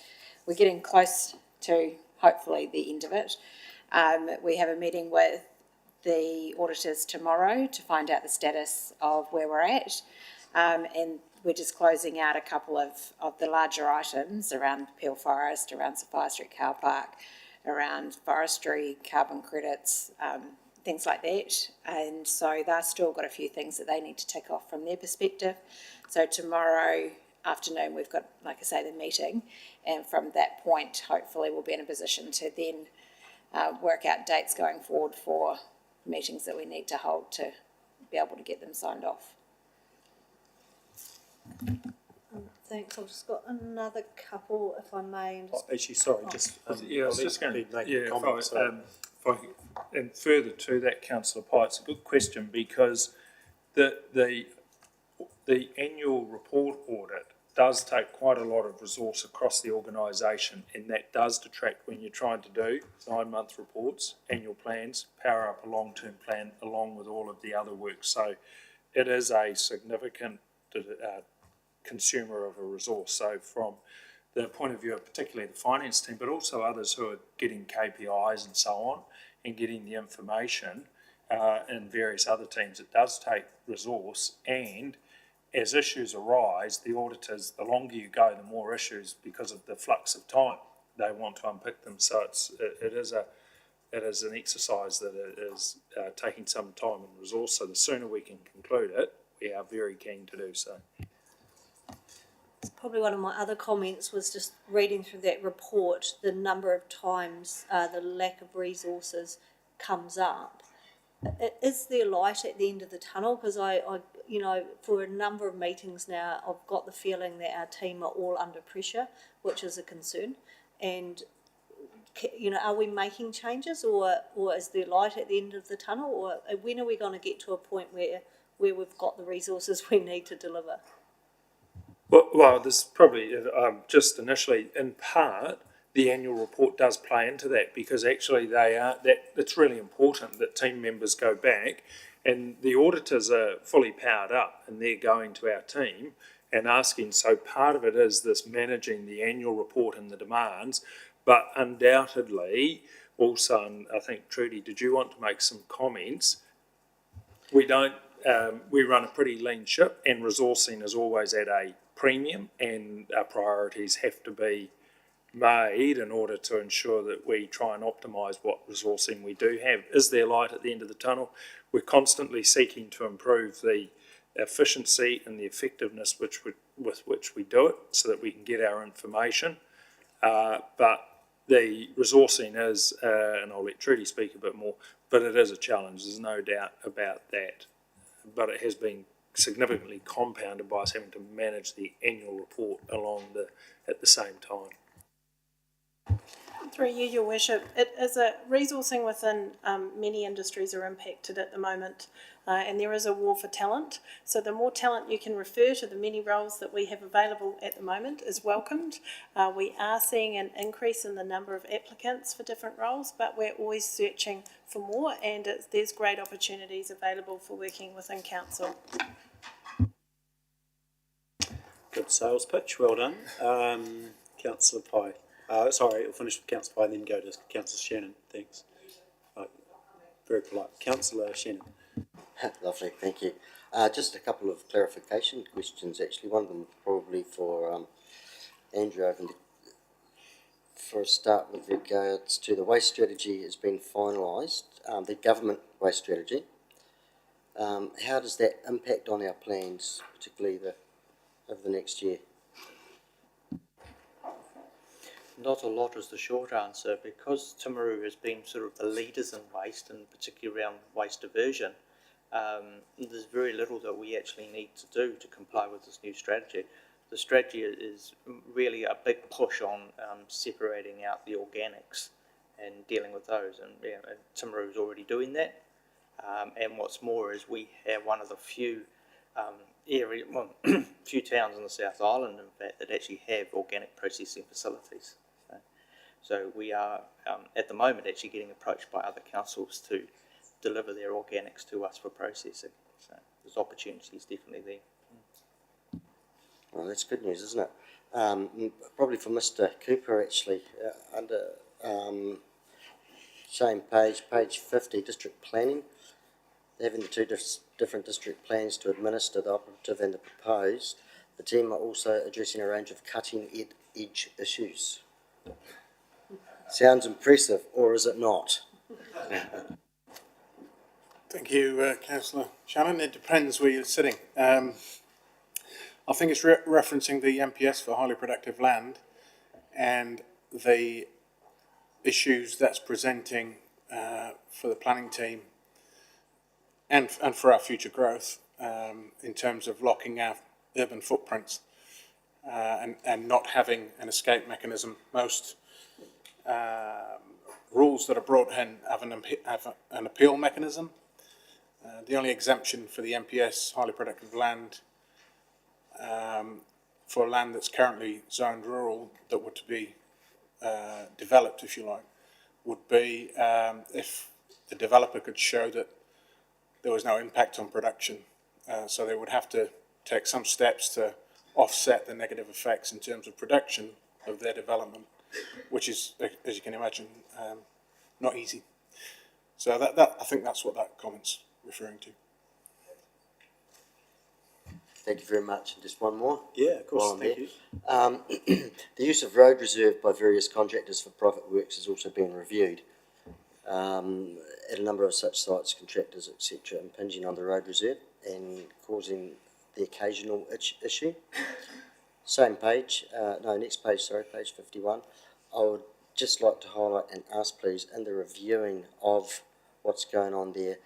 we're getting close to hopefully the end of it. We have a meeting with the auditors tomorrow to find out the status of where we're at. And we're just closing out a couple of the larger items around Peel Forest, around Sophia Street Car Park, around forestry, carbon credits, things like that. And so they've still got a few things that they need to tick off from their perspective. So tomorrow afternoon we've got, like I say, the meeting, and from that point hopefully we'll be in a position to then work out dates going forward for meetings that we need to hold to be able to get them signed off. Thanks. I've just got another couple, if I may. Actually, sorry, just I was just going to make a comment. and further to that, Councillor Pye, it's a good question, because the annual report audit does take quite a lot of resource across the organisation, and that does detract when you're trying to do 9-month reports, annual plans, power up a long-term plan along with all of the other work. So it is a significant consumer of a resource. So from the point of view of particularly the finance team, but also others who are getting KPIs and so on, and getting the information, and various other teams, it does take resource. And as issues arise, the auditors, the longer you go, the more issues, because of the flux of time, they want to unpick them. So it is a it is an exercise that is taking some time and resource, so the sooner we can conclude it, we are very keen to do so. Probably one of my other comments was just reading through that report, the number of times the lack of resources comes up. Is there light at the end of the tunnel? Because I, you know, for a number of meetings now, I've got the feeling that our team are all under pressure, which is a concern. And, you know, are we making changes, or is there light at the end of the tunnel? Or when are we going to get to a point where we've got the resources we need to deliver? Well, there's probably, just initially, in part, the annual report does play into that, because actually it's really important that team members go back, and the auditors are fully powered up and they're going to our team and asking. So part of it is this managing the annual report and the demands, but undoubtedly also, and I think Trudy, did you want to make some comments? We run a pretty lean ship, and resourcing is always at a premium, and our priorities have to be made in order to ensure that we try and optimise what resourcing we do have. Is there light at the end of the tunnel? We're constantly seeking to improve the efficiency and the effectiveness with which we do it, so that we can get our information. But the resourcing is, and I'll let Trudy speak a bit more, but it is a challenge, there's no doubt about that. But it has been significantly compounded by us having to manage the annual report at the same time. Through you, Your Worship, it is a resourcing within many industries are impacted at the moment, and there is a war for talent. So the more talent you can refer to the many roles that we have available at the moment is welcomed. We are seeing an increase in the number of applicants for different roles, but we're always searching for more, and there's great opportunities available for working within council. Good sales pitch, well done. Councillor Pye. Sorry, we'll finish with Councillor Pye and then go to Councillor Shannon. Thanks. Very polite. Councillor Shannon. Lovely, thank you. Just a couple of clarification questions, actually. One of them probably for Andrew over for a start with regards to the waste strategy has been finalised, the government waste strategy. How does that impact on our plans, particularly over the next year? Not a lot is the short answer, because Timaru has been sort of the leaders in waste, and particularly around waste diversion. There's very little that we actually need to do to comply with this new strategy. The strategy is really a big push on separating out the organics and dealing with those, and Timaru is already doing that. And what's more is we have one of the few few towns in the South Island, in fact, that actually have organic processing facilities. So we are, at the moment, actually getting approached by other councils to deliver their organics to us for processing. So there's opportunities definitely there. Well, that's good news, isn't it? Probably for Mr. Cooper, actually, under same page 50, district planning. Having the two different district plans to administer, the operative and the proposed, the team are also addressing a range of cutting-edge issues. Sounds impressive, or is it not? Thank you, Councillor Shannon. It depends where you're sitting. I think it's referencing the MPS for highly productive land and the issues that's presenting for the planning team and for our future growth in terms of locking our urban footprints and not having an escape mechanism. Most rules that are brought in have an appeal mechanism. The only exemption for the MPS, highly productive land, for land that's currently zoned rural that were to be developed, if you like, would be if the developer could show that there was no impact on production. So they would have to take some steps to offset the negative effects in terms of production of their development, which is, as you can imagine, not easy. So I think that's what that comment's referring to. Thank you very much. And just one more. Yeah, of course, thank you. The use of road reserve by various contractors for private works has also been reviewed. at a number of such sites, contractors, etc., impinging on the road reserve and causing the occasional issue. Same page, next page, sorry, page 51. I would just like to highlight and ask, please, in the reviewing of what's going on there,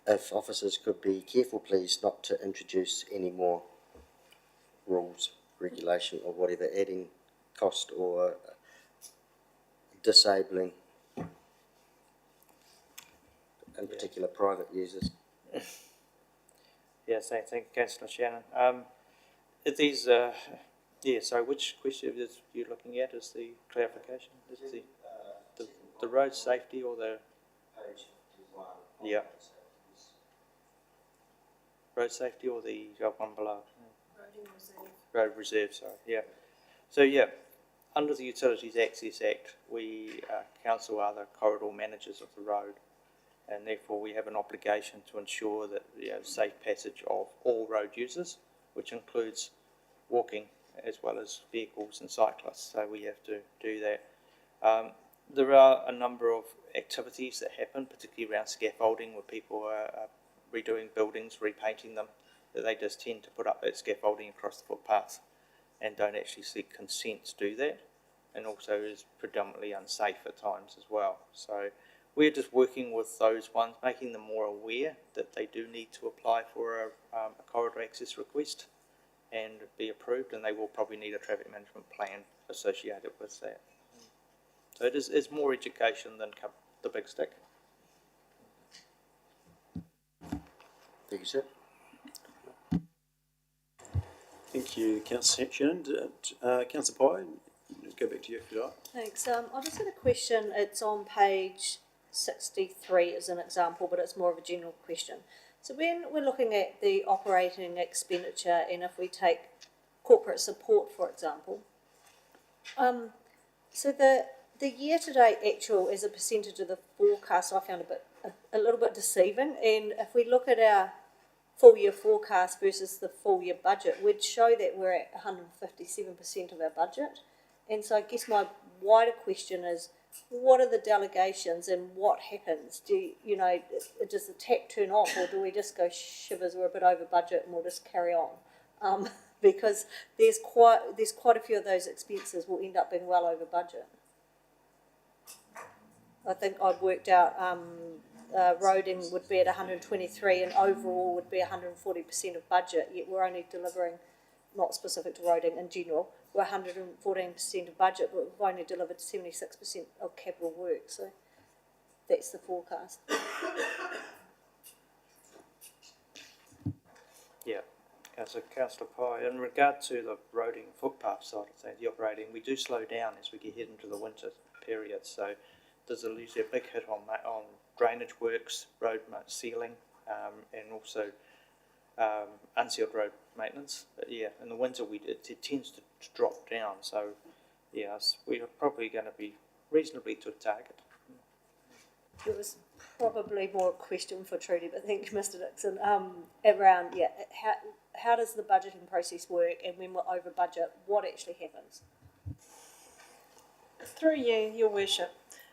if officers could be careful, please, not to introduce any more rules, regulation, or whatever, adding cost or disabling, in particular, private users. Yeah, thank you, Councillor Shannon. These, so which question is you looking at is the clarification? Is the road safety or the? Page 51. Yeah. Road safety or the one below? Road reserve, sorry, yeah. So, yeah, under the Utilities Access Act, we, council are the corridor managers of the road, and therefore we have an obligation to ensure that safe passage of all road users, which includes walking as well as vehicles and cyclists, so we have to do that. There are a number of activities that happen, particularly around scaffolding, where people are redoing buildings, repainting them, that they just tend to put up that scaffolding across the footpath and don't actually seek consent to do that, and also is predominantly unsafe at times as well. So we're just working with those ones, making them more aware that they do need to apply for a corridor access request and be approved, and they will probably need a traffic management plan associated with that. So it's more education than the big stick. Thank you, sir. Thank you, Councillor Shannon. Councillor Pye, go back to you if you like. Thanks. I just had a question. It's on page 63 as an example, but it's more of a general question. So when we're looking at the operating expenditure, and if we take corporate support, for example, so the year-to-date actual as a percentage of the forecast, I found a little bit deceiving. And if we look at our full-year forecast versus the full-year budget, we'd show that we're at 157% of our budget. And so I guess my wider question is, what are the delegations and what happens? Does the tap turn off, or do we just go shivers, we're a bit over budget and we'll just carry on? Because there's quite a few of those expenses will end up being well over budget. I think I've worked out roading would be at 123 and overall would be 140% of budget, yet we're only delivering, not specific to roading in general, we're 114% of budget, but we've only delivered 76% of capital work, so that's the forecast. Yeah, so Councillor Pye, in regard to the roading footpath side of things, the operating, we do slow down as we get into the winter period, so there's usually a big hit on drainage works, road sealing, and also unsealed road maintenance. But yeah, in the winter it tends to drop down. So yes, we are probably going to be reasonably to target. It was probably more a question for Trudy, but thank you, Mr. Dixon. Around how does the budgeting process work, and when we're over budget, what actually happens? Through you, Your Worship.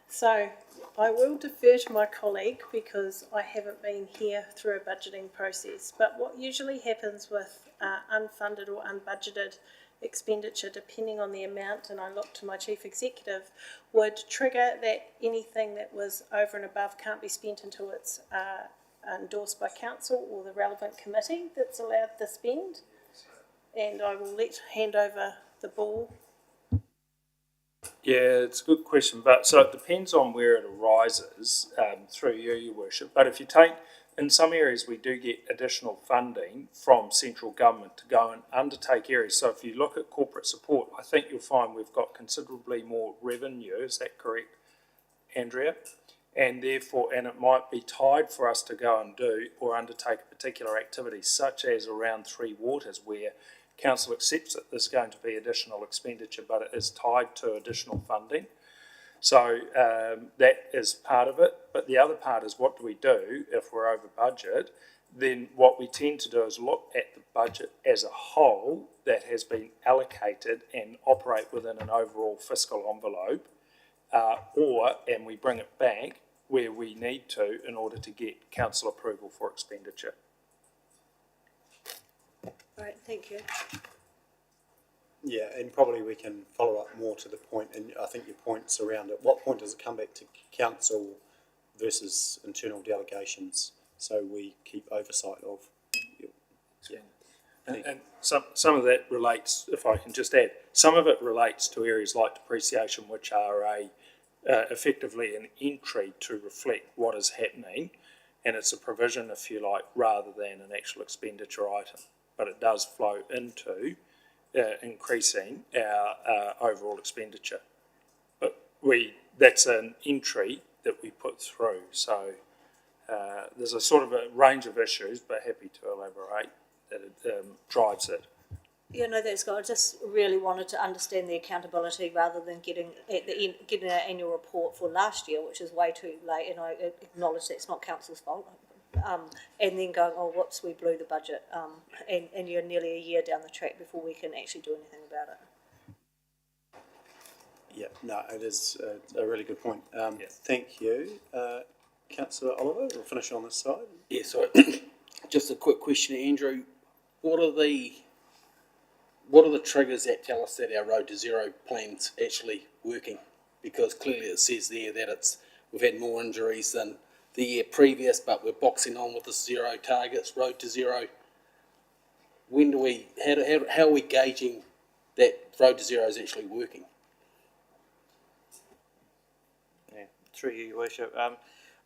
So I will defer to my colleague because I haven't been here through a budgeting process. But what usually happens with unfunded or unbudgeted expenditure, depending on the amount, and I look to my Chief Executive, would trigger that anything that was over and above can't be spent until it's endorsed by council or the relevant committee that's allowed the spend. And I will hand over the ball. Yeah, it's a good question, but so it depends on where it arises through you, Your Worship. But if you take, in some areas we do get additional funding from central government to go and undertake areas. So if you look at corporate support, I think you'll find we've got considerably more revenue. Is that correct, Andrea? And therefore, and it might be tied for us to go and do or undertake a particular activity, such as around Three Waters, where council accepts that there's going to be additional expenditure, but it is tied to additional funding. So that is part of it. But the other part is, what do we do if we're over budget? Then what we tend to do is look at the budget as a whole that has been allocated and operate within an overall fiscal envelope, and we bring it back where we need to in order to get council approval for expenditure. Right, thank you. Yeah, and probably we can follow up more to the point, and I think your points around at what point does it come back to council versus internal delegations, so we keep oversight of. Yeah. And some of that relates, if I can just add, some of it relates to areas like depreciation, which are effectively an entry to reflect what is happening, and it's a provision, if you like, rather than an actual expenditure item. But it does flow into increasing our overall expenditure. But that's an entry that we put through. So there's a sort of a range of issues, but happy to elaborate, that it drives it. Yeah, no, that's good. I just really wanted to understand the accountability rather than getting an annual report for last year, which is way too late, and I acknowledge that's not council's fault. And then going, oh, whoops, we blew the budget, and you're nearly a year down the track before we can actually do anything about it. Yeah, no, it is a really good point. Thank you. Councillor Oliver, we'll finish on this side. Yeah, so just a quick question, Andrew. What are the triggers that tell us that our Road to Zero plan's actually working? Because clearly it says there that we've had more injuries than the year previous, but we're boxing on with the zero targets, Road to Zero. How are we gauging that Road to Zero is actually working? Yeah, through you, Your Worship.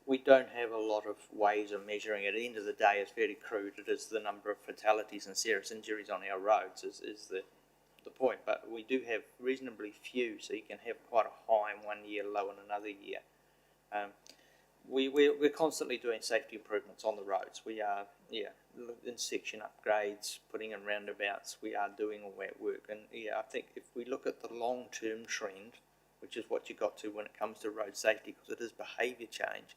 We don't have a lot of ways of measuring it. At the end of the day, it's very crude. It is the number of fatalities and serious injuries on our roads is the point. But we do have reasonably few, so you can have quite a high in 1 year, low in another year. We're constantly doing safety improvements on the roads. We are, in section upgrades, putting in roundabouts. We are doing all that work. And I think if we look at the long-term trend, which is what you got to when it comes to road safety, because it is behaviour change,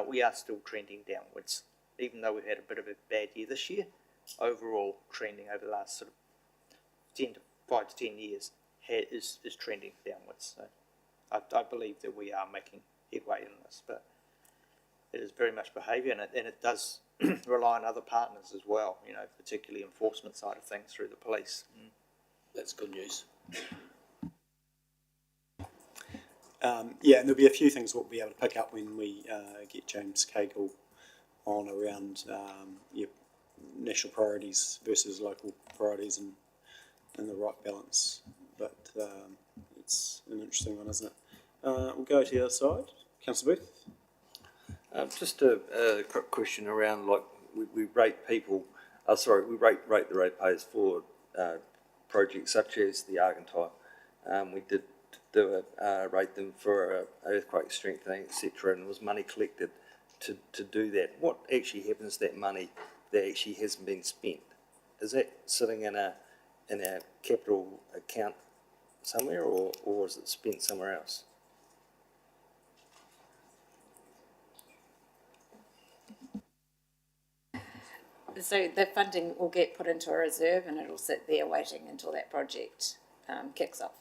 we are still trending downwards. Even though we've had a bit of a bad year this year, overall trending over the last sort of 5 to 10 years is trending downwards. So I believe that we are making headway in this, but it is very much behaviour, and it does rely on other partners as well, particularly enforcement side of things through the police. That's good news. And there'll be a few things we'll be able to pick up when we get James Cagle on around national priorities versus local priorities and the right balance. But it's an interesting one, isn't it? We'll go to the other side. Councillor Booth. Just a quick question around, like, we rate people, we rate the ratepayers for projects such as the Argentine. We did rate them for earthquake strengthening, etc., and there was money collected to do that. What actually happens to that money that actually hasn't been spent? Is that sitting in a capital account somewhere, or is it spent somewhere else? So the funding will get put into a reserve and it'll sit there waiting until that project kicks off.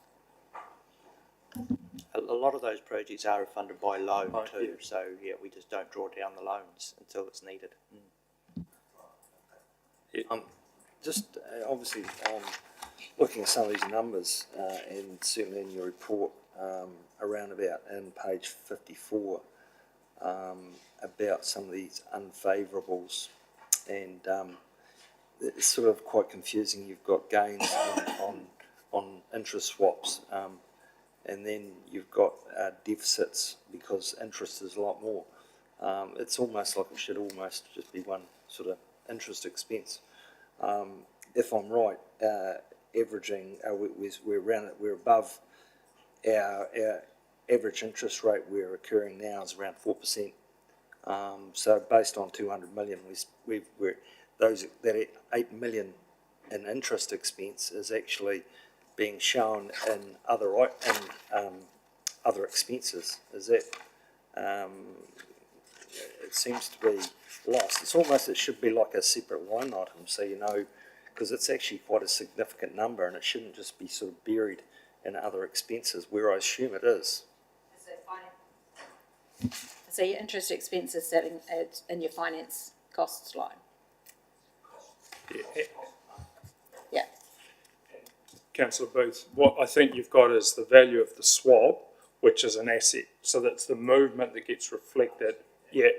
A lot of those projects are funded by loan too, so we just don't draw down the loans until it's needed. Just obviously looking at some of these numbers, and certainly in your report around about in page 54, about some of these unfavourables, and it's sort of quite confusing. You've got gains on interest swaps, and then you've got deficits because interest is a lot more. It's almost like it should almost just be one sort of interest expense. If I'm right, averaging, we're above our average interest rate we're occurring now is around 4%. So based on 200 million, that 8 million in interest expense is actually being shown in other expenses. Is that it seems to be lost. It should be like a separate line item, so because it's actually quite a significant number, and it shouldn't just be sort of buried in other expenses, where I assume it is. Is it fine? So your interest expense is sitting in your finance costs line. Yeah. Councillor Booth, what I think you've got is the value of the swap, which is an asset. So that's the movement that gets reflected. Yeah.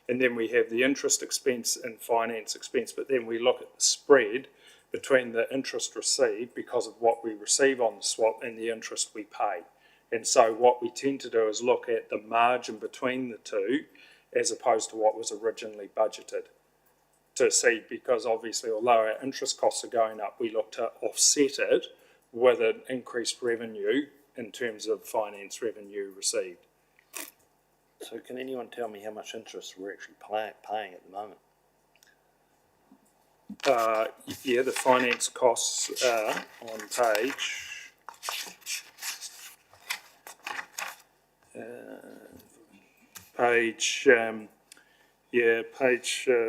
And then we have the interest expense and finance expense, but then we look at the spread between the interest received because of what we receive on the swap and the interest we pay. And so what we tend to do is look at the margin between the two as opposed to what was originally budgeted. To see, because obviously although our interest costs are going up, we look to offset it with an increased revenue in terms of finance revenue received. So can anyone tell me how much interest we're actually paying at the moment? Yeah, the finance costs are on page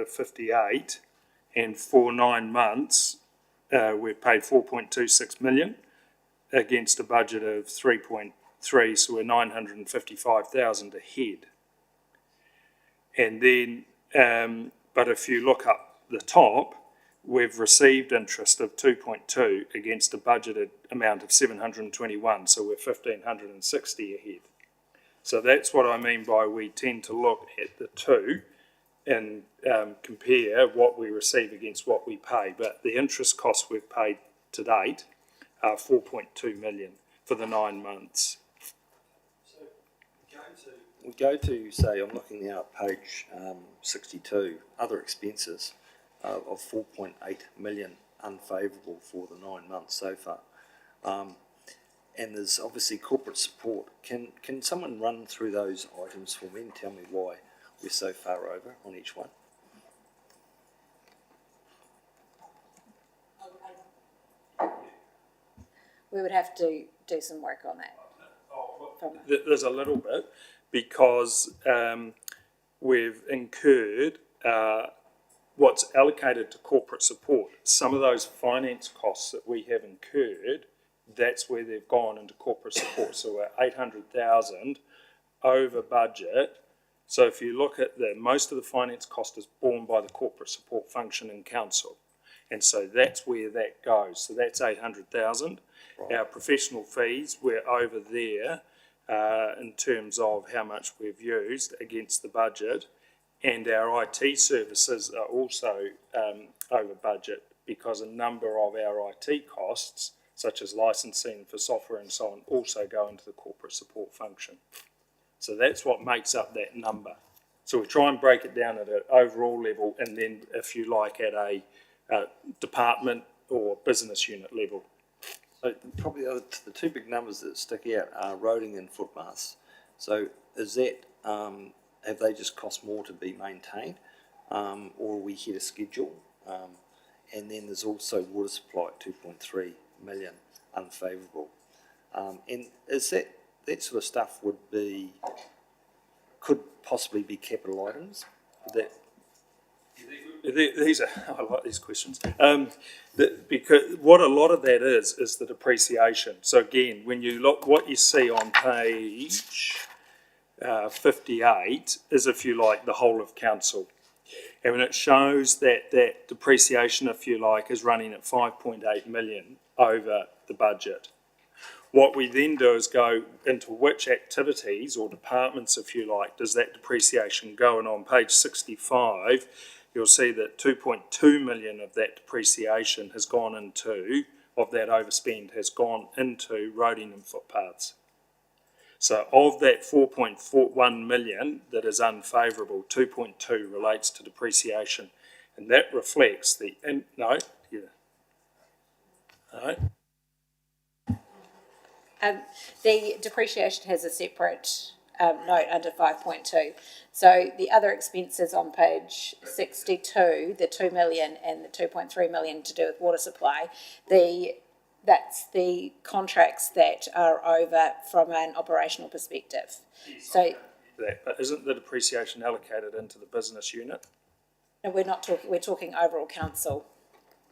58, and for 9 months, we've paid 4.26 million against a budget of 3.3, so we're 955,000 ahead. And then, but if you look up the top, we've received interest of 2.2 against a budgeted amount of 721, so we're 1,560 ahead. So that's what I mean by we tend to look at the two and compare what we receive against what we pay. But the interest costs we've paid to date are 4.2 million for the 9 months. So we go to, say, I'm looking now at page 62, other expenses of 4.8 million unfavourable for the 9 months so far. And there's obviously corporate support. Can someone run through those items for me and tell me why we're so far over on each one? We would have to do some work on that. There's a little bit, because we've incurred what's allocated to corporate support. Some of those finance costs that we have incurred, that's where they've gone into corporate support. So we're 800,000 over budget. So if you look at most of the finance cost is borne by the corporate support function in council. And so that's where that goes. So that's 800,000. Right. Our professional fees, we're over there in terms of how much we've used against the budget. And our IT services are also over budget, because a number of our IT costs, such as licensing for software and so on, also go into the corporate support function. So that's what makes up that number. So we try and break it down at an overall level, and then, if you like, at a department or business unit level. So probably the two big numbers that stick out are roading and footpaths. So is that, have they just cost more to be maintained, or are we hit a schedule? And then there's also water supply at 2.3 million unfavourable. And is that sort of stuff could possibly be capital items? These are, I like these questions, because what a lot of that is the depreciation. So again, when you look, what you see on page 58 is, if you like, the whole of council. And when it shows that depreciation, if you like, is running at 5.8 million over the budget. What we then do is go into which activities or departments, if you like, does that depreciation go? And on page 65, you'll see that 2.2 million of that depreciation has gone into, of that overspend, has gone into roading and footpaths. So of that 4.41 million that is unfavourable, 2.2 relates to depreciation. And that reflects the, The depreciation has a separate note under 5.2. So the other expenses on page 62, the 2 million and the 2.3 million to do with water supply, that's the contracts that are over from an operational perspective. So, but isn't the depreciation allocated into the business unit? no, we're not talking, we're talking overall council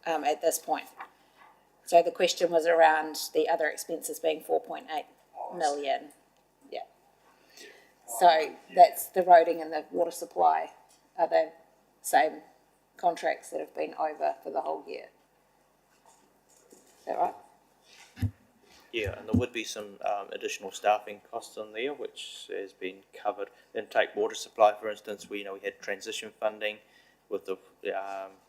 at this point. So the question was around the other expenses being 4.8 million. Yeah. So that's the roading and the water supply are the same contracts that have been over for the whole year. Is that right? Yeah, and there would be some additional staffing costs on there, which has been covered. Then take water supply, for instance, we had transition funding with the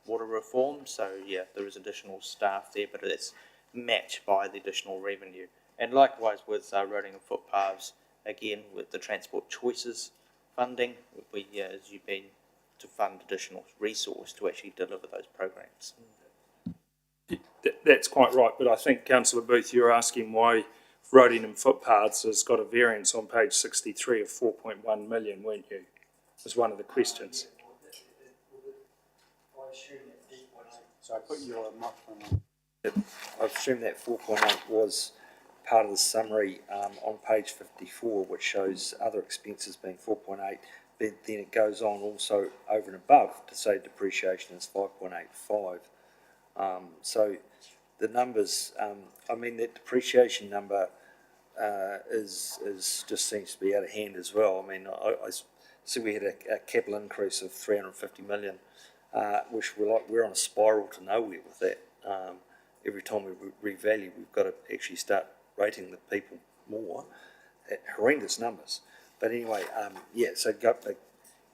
water reform, so yeah, there is additional staff there, but it's matched by the additional revenue. And likewise with roading and footpaths, again, with the transport choices funding, we, as you've been to fund additional resource to actually deliver those programs. That's quite right, but I think Councillor Booth, you're asking why roading and footpaths has got a variance on page 63 of 4.1 million, weren't you? Was one of the questions. So I put your microphone on. I assume that 4.8 was part of the summary on page 54, which shows other expenses being 4.8, but then it goes on also over and above to say depreciation is 5.85. So the numbers, I mean, that depreciation number is just seems to be out of hand as well. I mean, I see we had a capital increase of 350 million, which we're on a spiral to nowhere with that. Every time we revalue, we've got to actually start rating the people more at horrendous numbers. But anyway, yeah, so go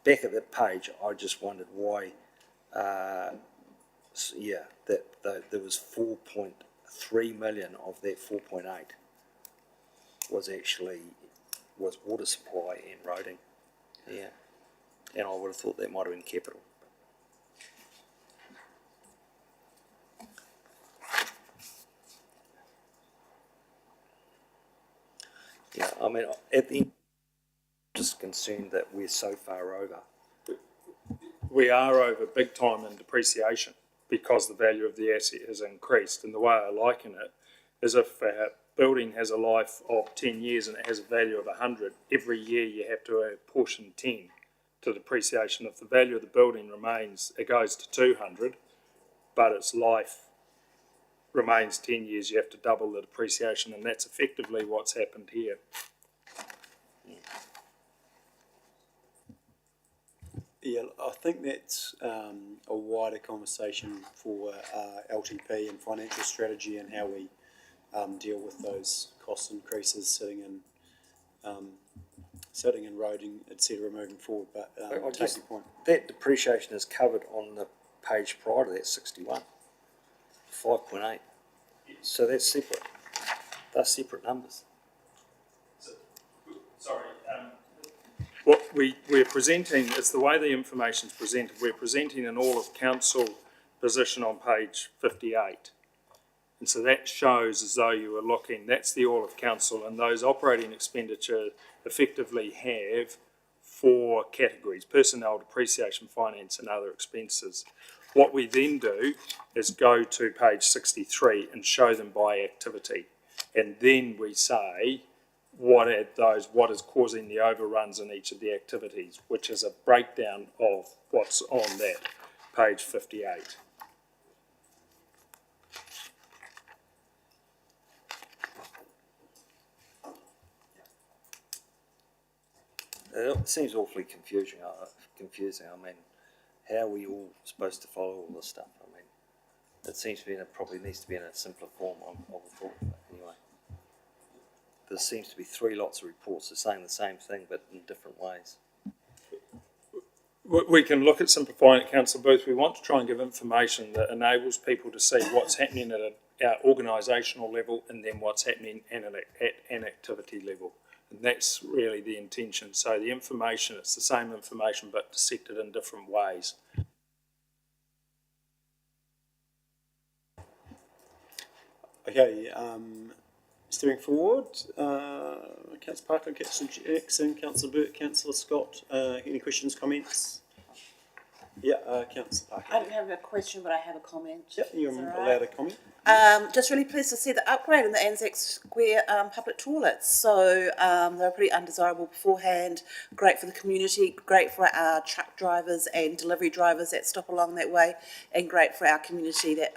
back at that page, I just wondered why, that there was 4.3 million of that 4.8 was water supply and roading. Yeah. And I would have thought that might have been capital. Yeah, I mean, at the end, just concerned that we're so far over. We are over big time in depreciation because the value of the asset has increased. And the way I liken it is if a building has a life of 10 years and it has a value of 100, every year you have to apportion 10 to depreciation. If the value of the building remains, it goes to 200, but its life remains 10 years, you have to double the depreciation, and that's effectively what's happened here. Yeah, I think that's a wider conversation for LTP and financial strategy and how we deal with those cost increases sitting in roading, etc. moving forward. But I take your point. That depreciation is covered on the page prior to that 61, 5.8. So that's separate. They're separate numbers. Sorry. What we're presenting, it's the way the information's presented. We're presenting an all of council position on page 58. And so that shows as though you were looking, that's the all of council, and those operating expenditure effectively have 4 categories: personnel, depreciation, finance and other expenses. What we then do is go to page 63 and show them by activity. And then we say, what is causing the overruns in each of the activities, which is a breakdown of what's on that page 58. It seems awfully confusing. I mean, how are we all supposed to follow all this stuff? I mean, it seems to be probably needs to be in a simpler form. I would thought, but anyway. There seems to be 3 lots of reports that are saying the same thing, but in different ways. We can look at simplifying it, Councillor Booth. We want to try and give information that enables people to see what's happening at our organisational level and then what's happening at an activity level. And that's really the intention. So the information, it's the same information but dissected in different ways. Okay, steering forward, Councillor Parker, Councillor Jackson, Councillor Burt, Councillor Scott, any questions, comments? Yeah, Councillor Parker. I don't have a question, but I have a comment. Yep, you're allowed a comment. Just really pleased to see the upgrade in the Anzac Square public toilets. So they were pretty undesirable beforehand. Great for the community, great for our truck drivers and delivery drivers that stop along that way, and great for our community that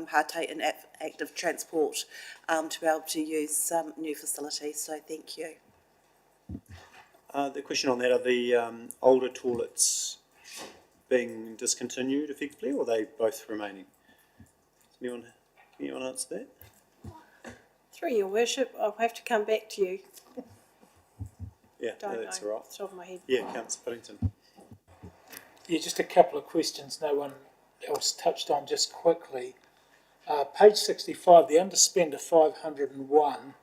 partake in active transport to be able to use some new facilities. So thank you. The question on that, are the older toilets being discontinued effectively, or are they both remaining? Can anyone answer that? Through your worship, I'll have to come back to you. Yeah, Don't that's know, all right. off the top of my head. Yeah, Councillor Puddington. Yeah, just a couple of questions no one else touched on just quickly. Page 65, the underspend of 501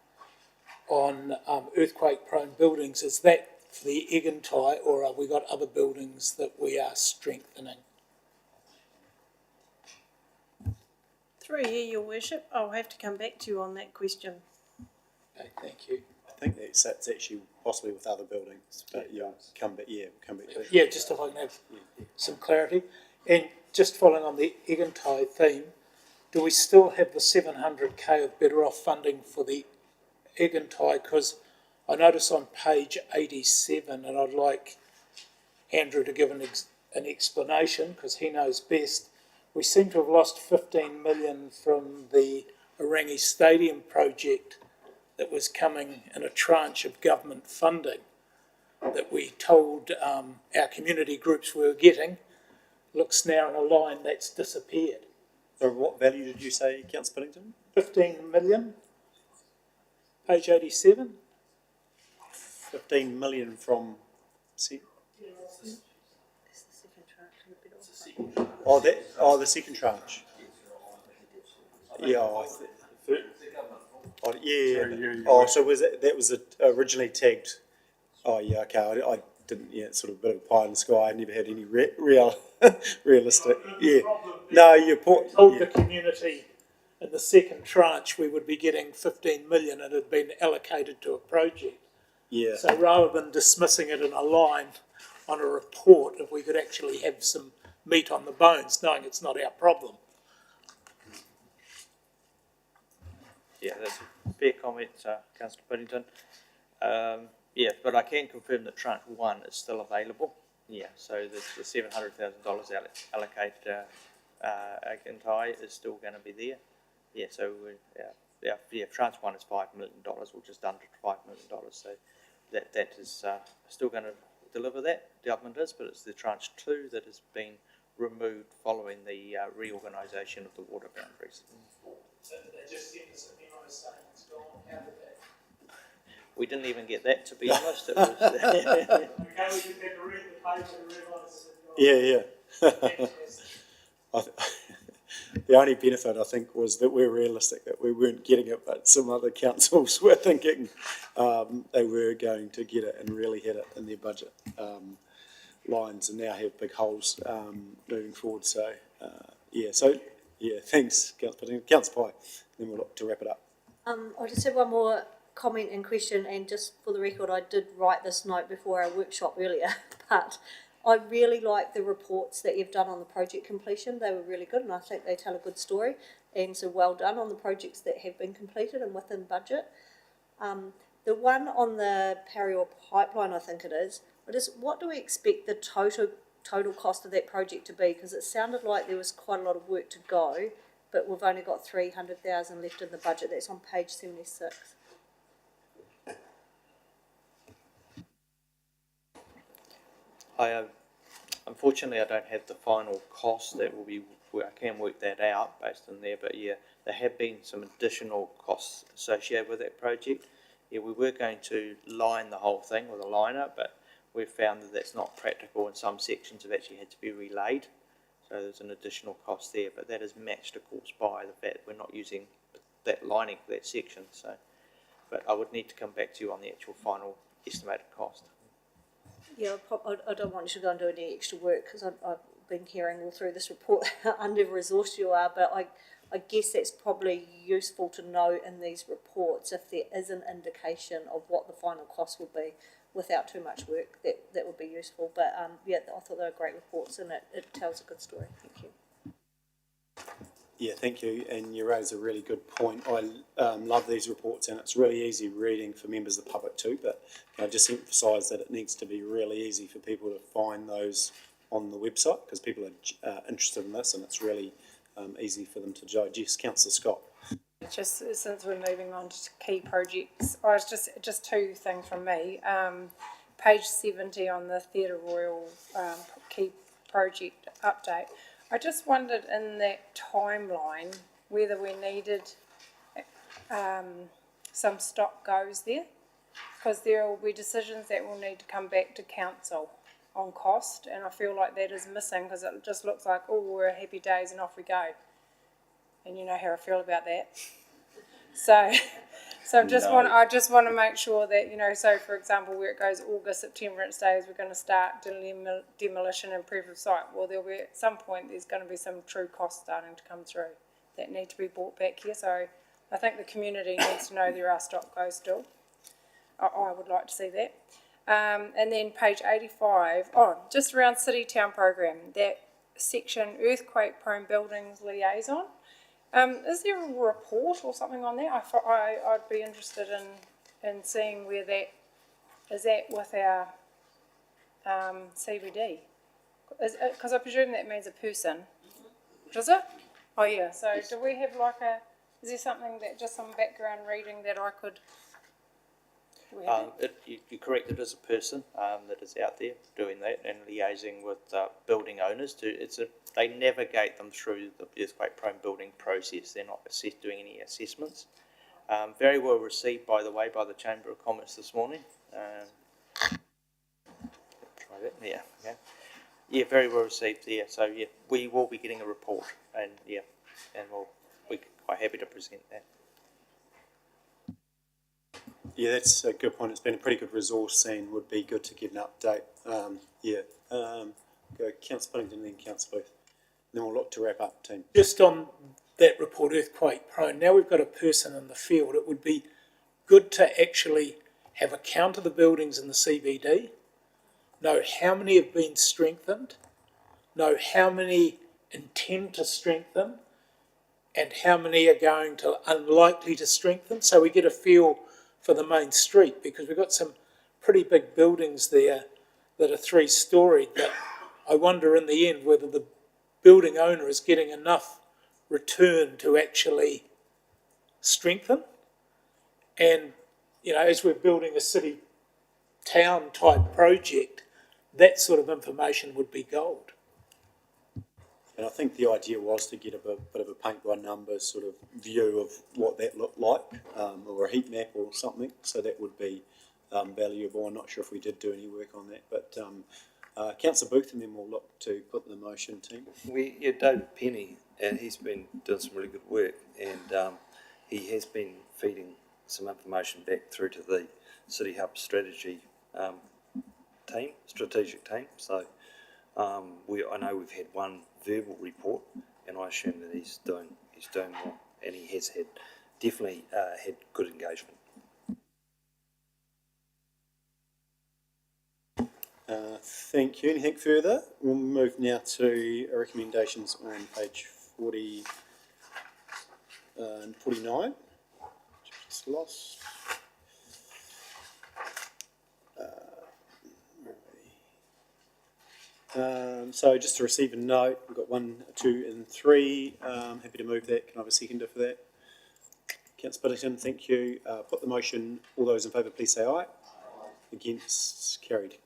on earthquake-prone buildings, is that for the Egantai, or have we got other buildings that we are strengthening? Through you, your worship, I'll have to come back to you on that question. Okay, thank you. I think that's actually possibly with other buildings, but yeah, we'll come back to that. Yeah, just if I can have some clarity. And just following on the Egantai theme, do we still have the 700k of Better Off funding for the Egantai? Because I notice on page 87, and I'd like Andrew to give an explanation, because he knows best, we seem to have lost 15 million from the Orangi Stadium project that was coming in a tranche of government funding that we told our community groups we were getting. Looks now in a line that's disappeared. So what value did you say, Councillor Puddington? 15 million, page 87. 15 million from... See? The second tranche. Yeah, so was that was originally tagged? Oh yeah, okay. I didn't. Yeah, it's sort of a bit of pie in the sky. I never had any realistic. Yeah, no, you told the community in the second tranche we would be getting 15 million, and it had been allocated to a project. Yeah. So rather than dismissing it in a line on a report, if we could actually have some meat on the bones, knowing it's not our problem. Yeah, that's a fair comment, Councillor Puddington. Yeah, but I can confirm that tranche 1 is still available. Yeah, so the $700,000 allocated Egantai is still going to be there. Yeah, so tranche 1 is $5 million, or just under $5 million. So that is still going to deliver that. The government is, but it's the tranche 2 that has been removed following the reorganisation of the water boundaries. They just sent us an email saying it's gone. How did that? We didn't even get that, to be honest. It was Okay, we just had to read the paper to realise Yeah. The only benefit, I think, was that we're realistic, that we weren't getting it, but some other councils were thinking they were going to get it and really had it in their budget lines, and now have big holes moving forward. So, thanks, Councillor Pye. Then we'll look to wrap it up. I just have one more comment and question, and just for the record, I did write this note before our workshop earlier, but I really like the reports that you've done on the project completion. They were really good, and I think they tell a good story, and so well done on the projects that have been completed and within budget. The one on the Parry pipeline, I think it is, what do we expect the total cost of that project to be? Because it sounded like there was quite a lot of work to go, but we've only got 300,000 left in the budget. That's on page 76. Unfortunately, I don't have the final cost. That will be where I can work that out based on there. But yeah, there have been some additional costs associated with that project. Yeah, we were going to line the whole thing with a liner, but we've found that that's not practical, and some sections have actually had to be relayed. So there's an additional cost there, but that is matched, of course, by the fact that we're not using that lining for that section. So, but I would need to come back to you on the actual final estimated cost. Yeah, I don't want you to go and do any extra work, because I've been hearing all through this report how under-resourced you are, but I guess that's probably useful to know in these reports if there is an indication of what the final cost will be without too much work. That would be useful. But I thought they were great reports, and it tells a good story. Thank you. Yeah, thank you, and you raise a really good point. I love these reports, and it's really easy reading for members of the public too, but I just emphasise that it needs to be really easy for people to find those on the website, because people are interested in this, and it's really easy for them to digest. Councillor Scott. Just since we're moving on to key projects, I was just two things from me. page 70 on the Theatre Royal key project update. I just wondered in that timeline whether we needed some stop goes there, because there will be decisions that will need to come back to council on cost, and I feel like that is missing because it just looks like, oh, we're happy days and off we go. And you know how I feel about that. So I just want to make sure that, you know, so for example, where it goes August, September, it stays, we're going to start demolition and proof of site. Well, there'll be at some point there's going to be some true costs starting to come through that need to be brought back here. So I think the community needs to know there are stop goes still. I would like to see that. And then page 85, just around City Town Program, that section earthquake prone buildings liaison. Is there a report or something on that? I'd be interested in seeing where that is at with our CBD. Because I presume that means a person. Does it? Oh yeah, so do we have like is there something that, just some background reading that I could... You're correct, it is a person that is out there doing that and liaising with building owners. They navigate them through the earthquake-prone building process. They're not doing any assessments. Very well received, by the way, by the Chamber of Commerce this morning. Try that, yeah. Yeah, very well received, yeah. So, yeah, we will be getting a report, and we're quite happy to present that. Yeah, that's a good point. It's been a pretty good resource and would be good to get an update. Go Councillor Puddington and then Councillor Booth. Then we'll look to wrap up, team. Just on that report, earthquake prone, now we've got a person in the field, it would be good to actually have a count of the buildings in the CBD, know how many have been strengthened, know how many intend to strengthen, and how many are going to unlikely to strengthen, so we get a feel for the main street, because we've got some pretty big buildings there that are 3-storied that I wonder in the end whether the building owner is getting enough return to actually strengthen. And, you know, as we're building a city town type project, that sort of information would be gold. And I think the idea was to get a bit of a paint by numbers sort of view of what that looked like, or a heat map or something. So that would be valuable. I'm not sure if we did do any work on that, but Councillor Booth, and then we'll look to put the motion, team. David Penny, and he's been doing some really good work, and he has been feeding some information back through to the City Hub strategic team. So I know we've had one verbal report, and I assume that he's doing well, and he has definitely had good engagement. Thank you. Anything further? We'll move now to recommendations on page 40 and 49. Just lost. So just to receive a note, we've got 1, 2 and 3. Happy to move that. Can I have a seconder for that? Councillor Puddington, thank you. Put the motion. All those in favour, please say aye. Against, carried.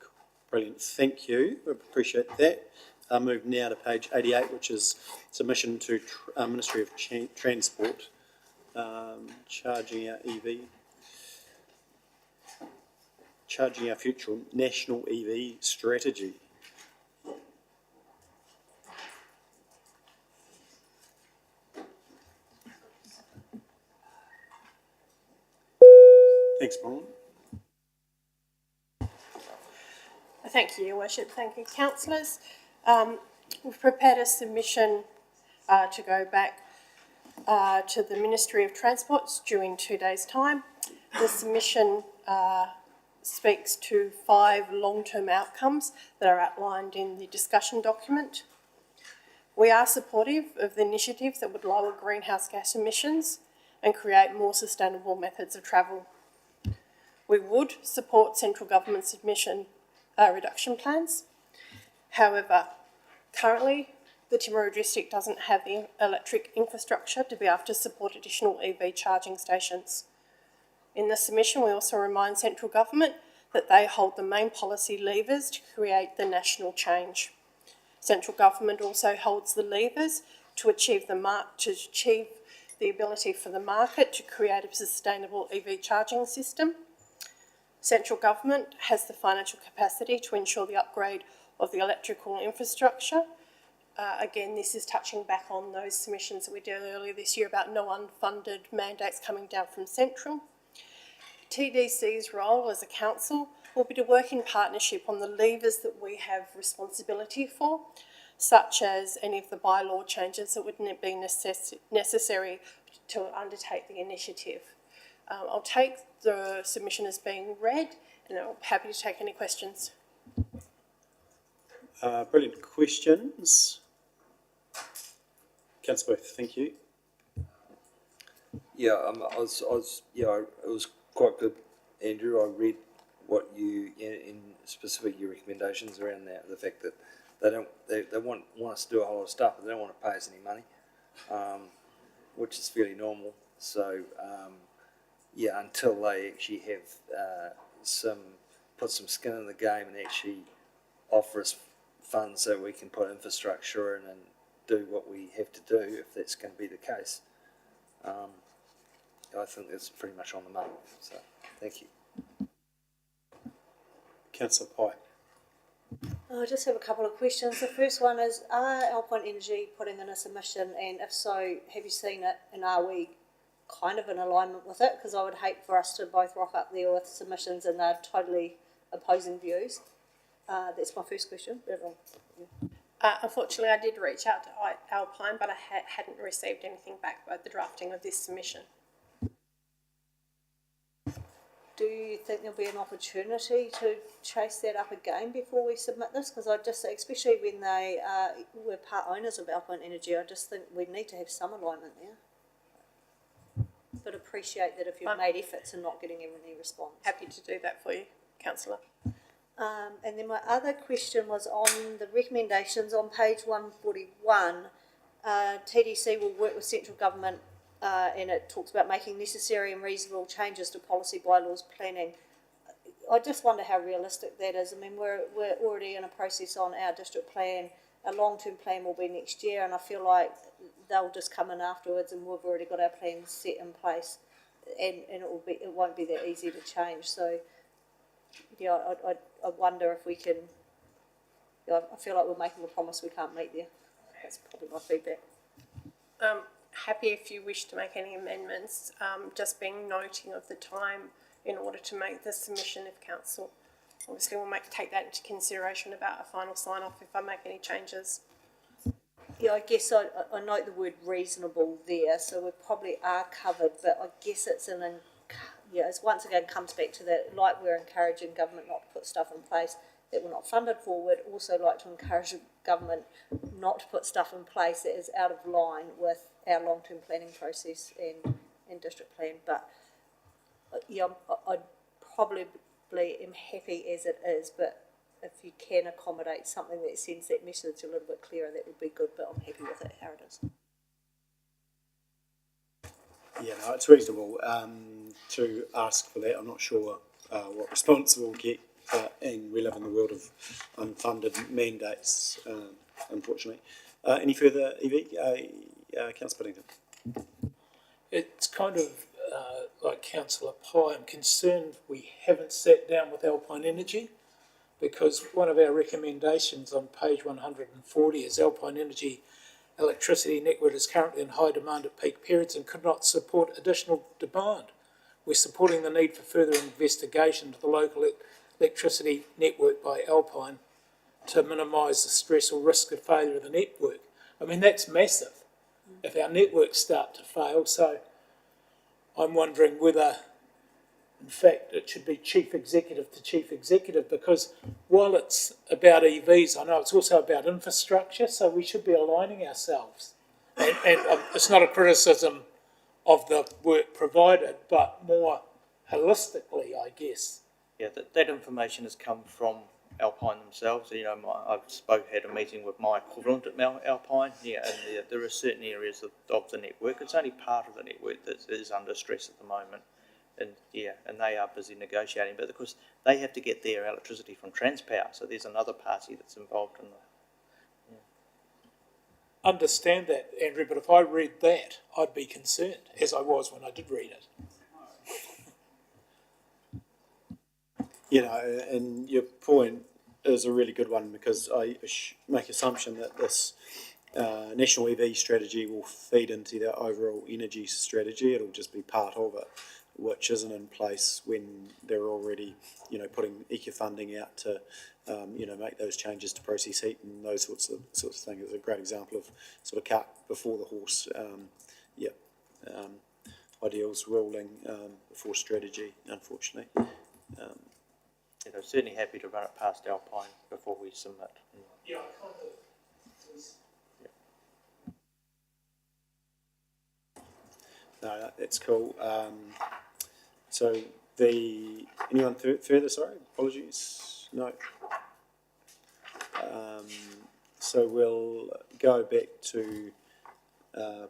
Brilliant. Thank you. We appreciate that. Move now to page 88, which is submission to Ministry of Transport, charging our future national EV strategy. Thanks, Brian. Thank you, Your Worship. Thank you, councillors. We've prepared a submission to go back to the Ministry of Transport due in 2 days' time. The submission speaks to 5 long-term outcomes that are outlined in the discussion document. We are supportive of the initiatives that would lower greenhouse gas emissions and create more sustainable methods of travel. We would support central government's emission reduction plans. However, currently the Timaru district doesn't have the electric infrastructure to be able to support additional EV charging stations. In the submission, we also remind central government that they hold the main policy levers to create the national change. Central government also holds the levers to achieve the ability for the market to create a sustainable EV charging system. Central government has the financial capacity to ensure the upgrade of the electrical infrastructure. Again, this is touching back on those submissions that we did earlier this year about no unfunded mandates coming down from Central. TDC's role as a council will be to work in partnership on the levers that we have responsibility for, such as any of the bylaw changes that would be necessary to undertake the initiative. I'll take the submission as being read, and I'm happy to take any questions. Brilliant questions. Councillor Booth, thank you. Yeah, it was quite good, Andrew. I read what you, in specific, your recommendations around that, the fact that they want us to do a whole lot of stuff, but they don't want to pay us any money, which is fairly normal. So, until they actually have put some skin in the game and actually offer us funds so we can put infrastructure in and do what we have to do, if that's going to be the case, I think that's pretty much on the money. So, thank you. Councillor Pye. I just have a couple of questions. The first one is, are Alpine Energy putting in a submission, and if so, have you seen it, and are we kind of in alignment with it? Because I would hate for us to both rock up there with submissions and they're totally opposing views. That's my first question. Unfortunately, I did reach out to Alpine, but I hadn't received anything back about the drafting of this submission. Do you think there'll be an opportunity to chase that up again before we submit this? Because I just, especially when we're part owners of Alpine Energy, I just think we need to have some alignment there. But appreciate that if you've made efforts and not getting any response. Happy to do that for you, Councillor. And then my other question was on the recommendations on page 141. TDC will work with central government, and it talks about making necessary and reasonable changes to policy, bylaws, planning. I just wonder how realistic that is. I mean, we're already in a process on our district plan. Our long-term plan will be next year, and I feel like they'll just come in afterwards, and we've already got our plans set in place, and it won't be that easy to change. So, yeah, I wonder if we can. I feel like we're making a promise we can't meet there. That's probably my feedback. Happy if you wish to make any amendments, just being noting of the time in order to make the submission if council. Obviously, we'll take that into consideration about a final sign-off if I make any changes. Yeah, I guess I note the word reasonable there, so we probably are covered, but I guess it's it once again comes back to that, like we're encouraging government not to put stuff in place that we're not funded for, we'd also like to encourage government not to put stuff in place that is out of line with our long-term planning process and district plan. But I probably am happy as it is, but if you can accommodate something that sends that message a little bit clearer, that would be good, but I'm happy with it how it is. Yeah, no, it's reasonable to ask for that. I'm not sure what response we'll get, and we live in the world of unfunded mandates, unfortunately. Any further, Evie? Councillor Piddington. It's kind of like Councillor Pye. I'm concerned we haven't sat down with Alpine Energy, because one of our recommendations on page 140 is Alpine Energy electricity network is currently in high demand at peak periods and could not support additional demand. We're supporting the need for further investigation into the local electricity network by Alpine to minimise the stress or risk of failure of the network. I mean, that's massive if our networks start to fail. So I'm wondering whether, in fact, it should be chief executive to chief executive, because while it's about EVs, I know it's also about infrastructure, so we should be aligning ourselves. And it's not a criticism of the work provided, but more holistically, I guess. Yeah, that information has come from Alpine themselves. You know, I've had a meeting with my equivalent at Alpine. Yeah, and there are certain areas of the network. It's only part of the network that is under stress at the moment. and they are busy negotiating, but of course, they have to get their electricity from Transpower, so there's another party that's involved in the. Understand that, Andrew, but if I read that, I'd be concerned, as I was when I did read it. You know, and your point is a really good one, because I make assumption that this national EV strategy will feed into the overall energy strategy. It'll just be part of it, which isn't in place when they're already, you know, putting ECA funding out to, you know, make those changes to process heat and those sorts of things. It's a great example of sort of cart before the horse. Ideals ruling before strategy, unfortunately. You know, certainly happy to run it past Alpine before we submit. Yeah, I kind of. No, that's cool. So anyone further? Sorry, apologies. No. So we'll go back to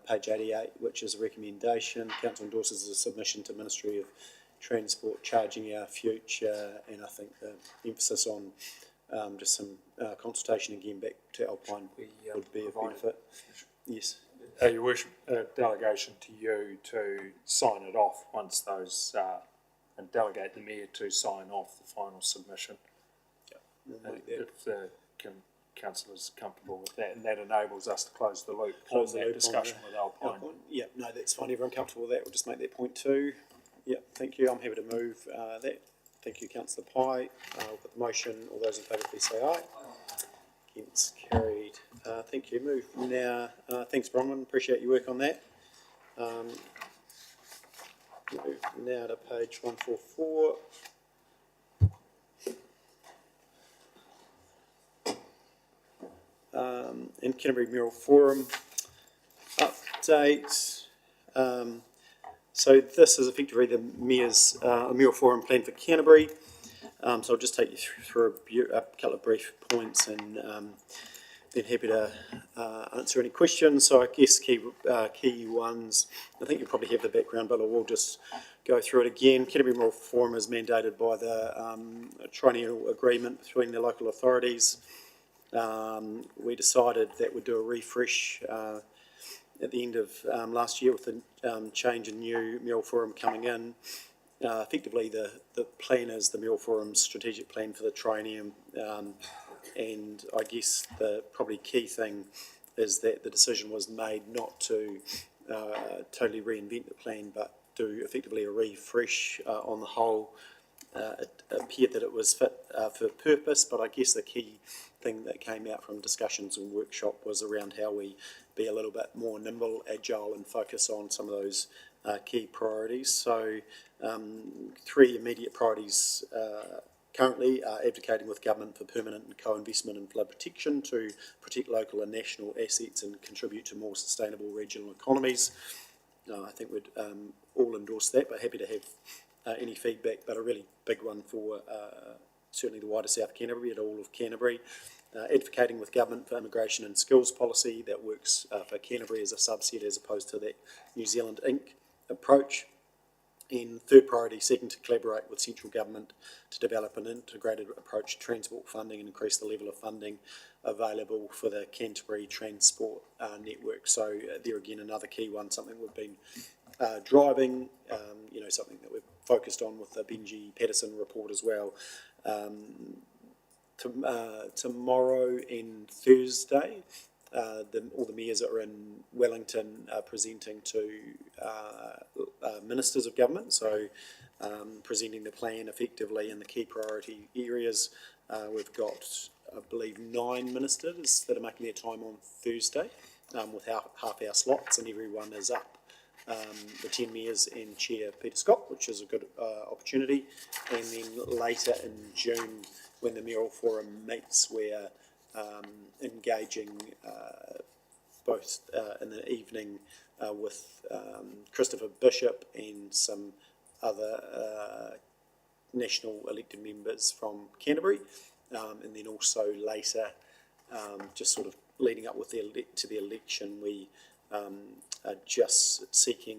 page 88, which is a recommendation. Council endorses a submission to Ministry of Transport, Charging Our Future, and I think the emphasis on just some consultation again back to Alpine would be of benefit. Yes. Your worship, delegation to you to sign it off once those, and delegate the mayor to sign off the final submission. If the councillor's comfortable with that, and that enables us to close the loop on that discussion with Alpine. Yeah, no, that's fine. Everyone comfortable with that? We'll just make that point 2. Yeah, thank you. I'm happy to move that. Thank you, Councillor Pye. I'll put the motion. All those in favour, please say aye. Against, carried. Thank you. Move now. Thanks, Bronwyn. Appreciate your work on that. Move now to page 144. And Canterbury Mural Forum update. So this is effectively the Mayor's Mural Forum plan for Canterbury. So I'll just take you through a couple of brief points, and then happy to answer any questions. So I guess key ones, I think you probably have the background, but I will just go through it again. Canterbury Mural Forum is mandated by the triennial agreement between the local authorities. We decided that we'd do a refresh at the end of last year with the change in new Mural Forum coming in. Effectively, the plan is the Mural Forum's strategic plan for the triennium, and I guess the probably key thing is that the decision was made not to totally reinvent the plan, but do effectively a refresh on the whole. It appeared that it was fit for purpose, but I guess the key thing that came out from discussions and workshop was around how we be a little bit more nimble, agile, and focus on some of those key priorities. So 3 immediate priorities currently are advocating with government for permanent and co-investment in flood protection to protect local and national assets and contribute to more sustainable regional economies. I think we'd all endorse that, but happy to have any feedback, but a really big one for certainly the wider South Canterbury and all of Canterbury. Advocating with government for immigration and skills policy that works for Canterbury as a subset as opposed to that New Zealand Inc. approach. And third priority, seeking to collaborate with central government to develop an integrated approach to transport funding and increase the level of funding available for the Canterbury transport network. So there again, another key one, something we've been driving, something that we've focused on with the Benji Patterson report as well. Tomorrow and Thursday, all the mayors are in Wellington presenting to ministers of government, so presenting the plan effectively in the key priority areas. We've got, I believe, 9 ministers that are making their time on Thursday with half-hour slots, and everyone is up. The 10 mayors and Chair Peter Scott, which is a good opportunity, and then later in June when the Mural Forum meets, we're engaging both in the evening with Christopher Bishop and some other national elected members from Canterbury, and then also later, just sort of leading up with to the election, we are just seeking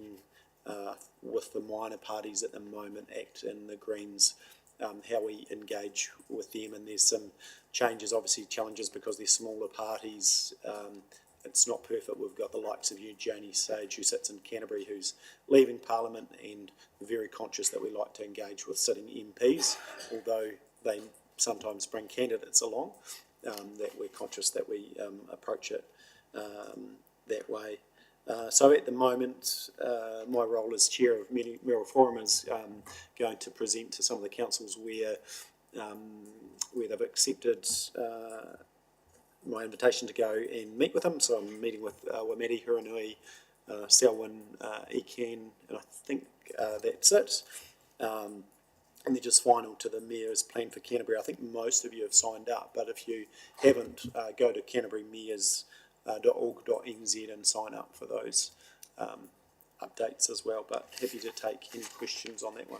with the minor parties at the moment, ACT and the Greens, how we engage with them. And there's some changes, obviously challenges because they're smaller parties. It's not perfect. We've got the likes of you, Janie Sage, who sits in Canterbury, who's leaving Parliament, and we're very conscious that we like to engage with sitting MPs, although they sometimes bring candidates along, that we're conscious that we approach it that way. So at the moment, my role as chair of Mayoral Forum is going to present to some of the councils where they've accepted my invitation to go and meet with them. So I'm meeting with Wamedi, Huranui, Selwyn, Ekan, and I think that's it. And they're just final to the Mayor's plan for Canterbury. I think most of you have signed up, but if you haven't, go to canterburymeyors.org.nz and sign up for those updates as well. But happy to take any questions on that one.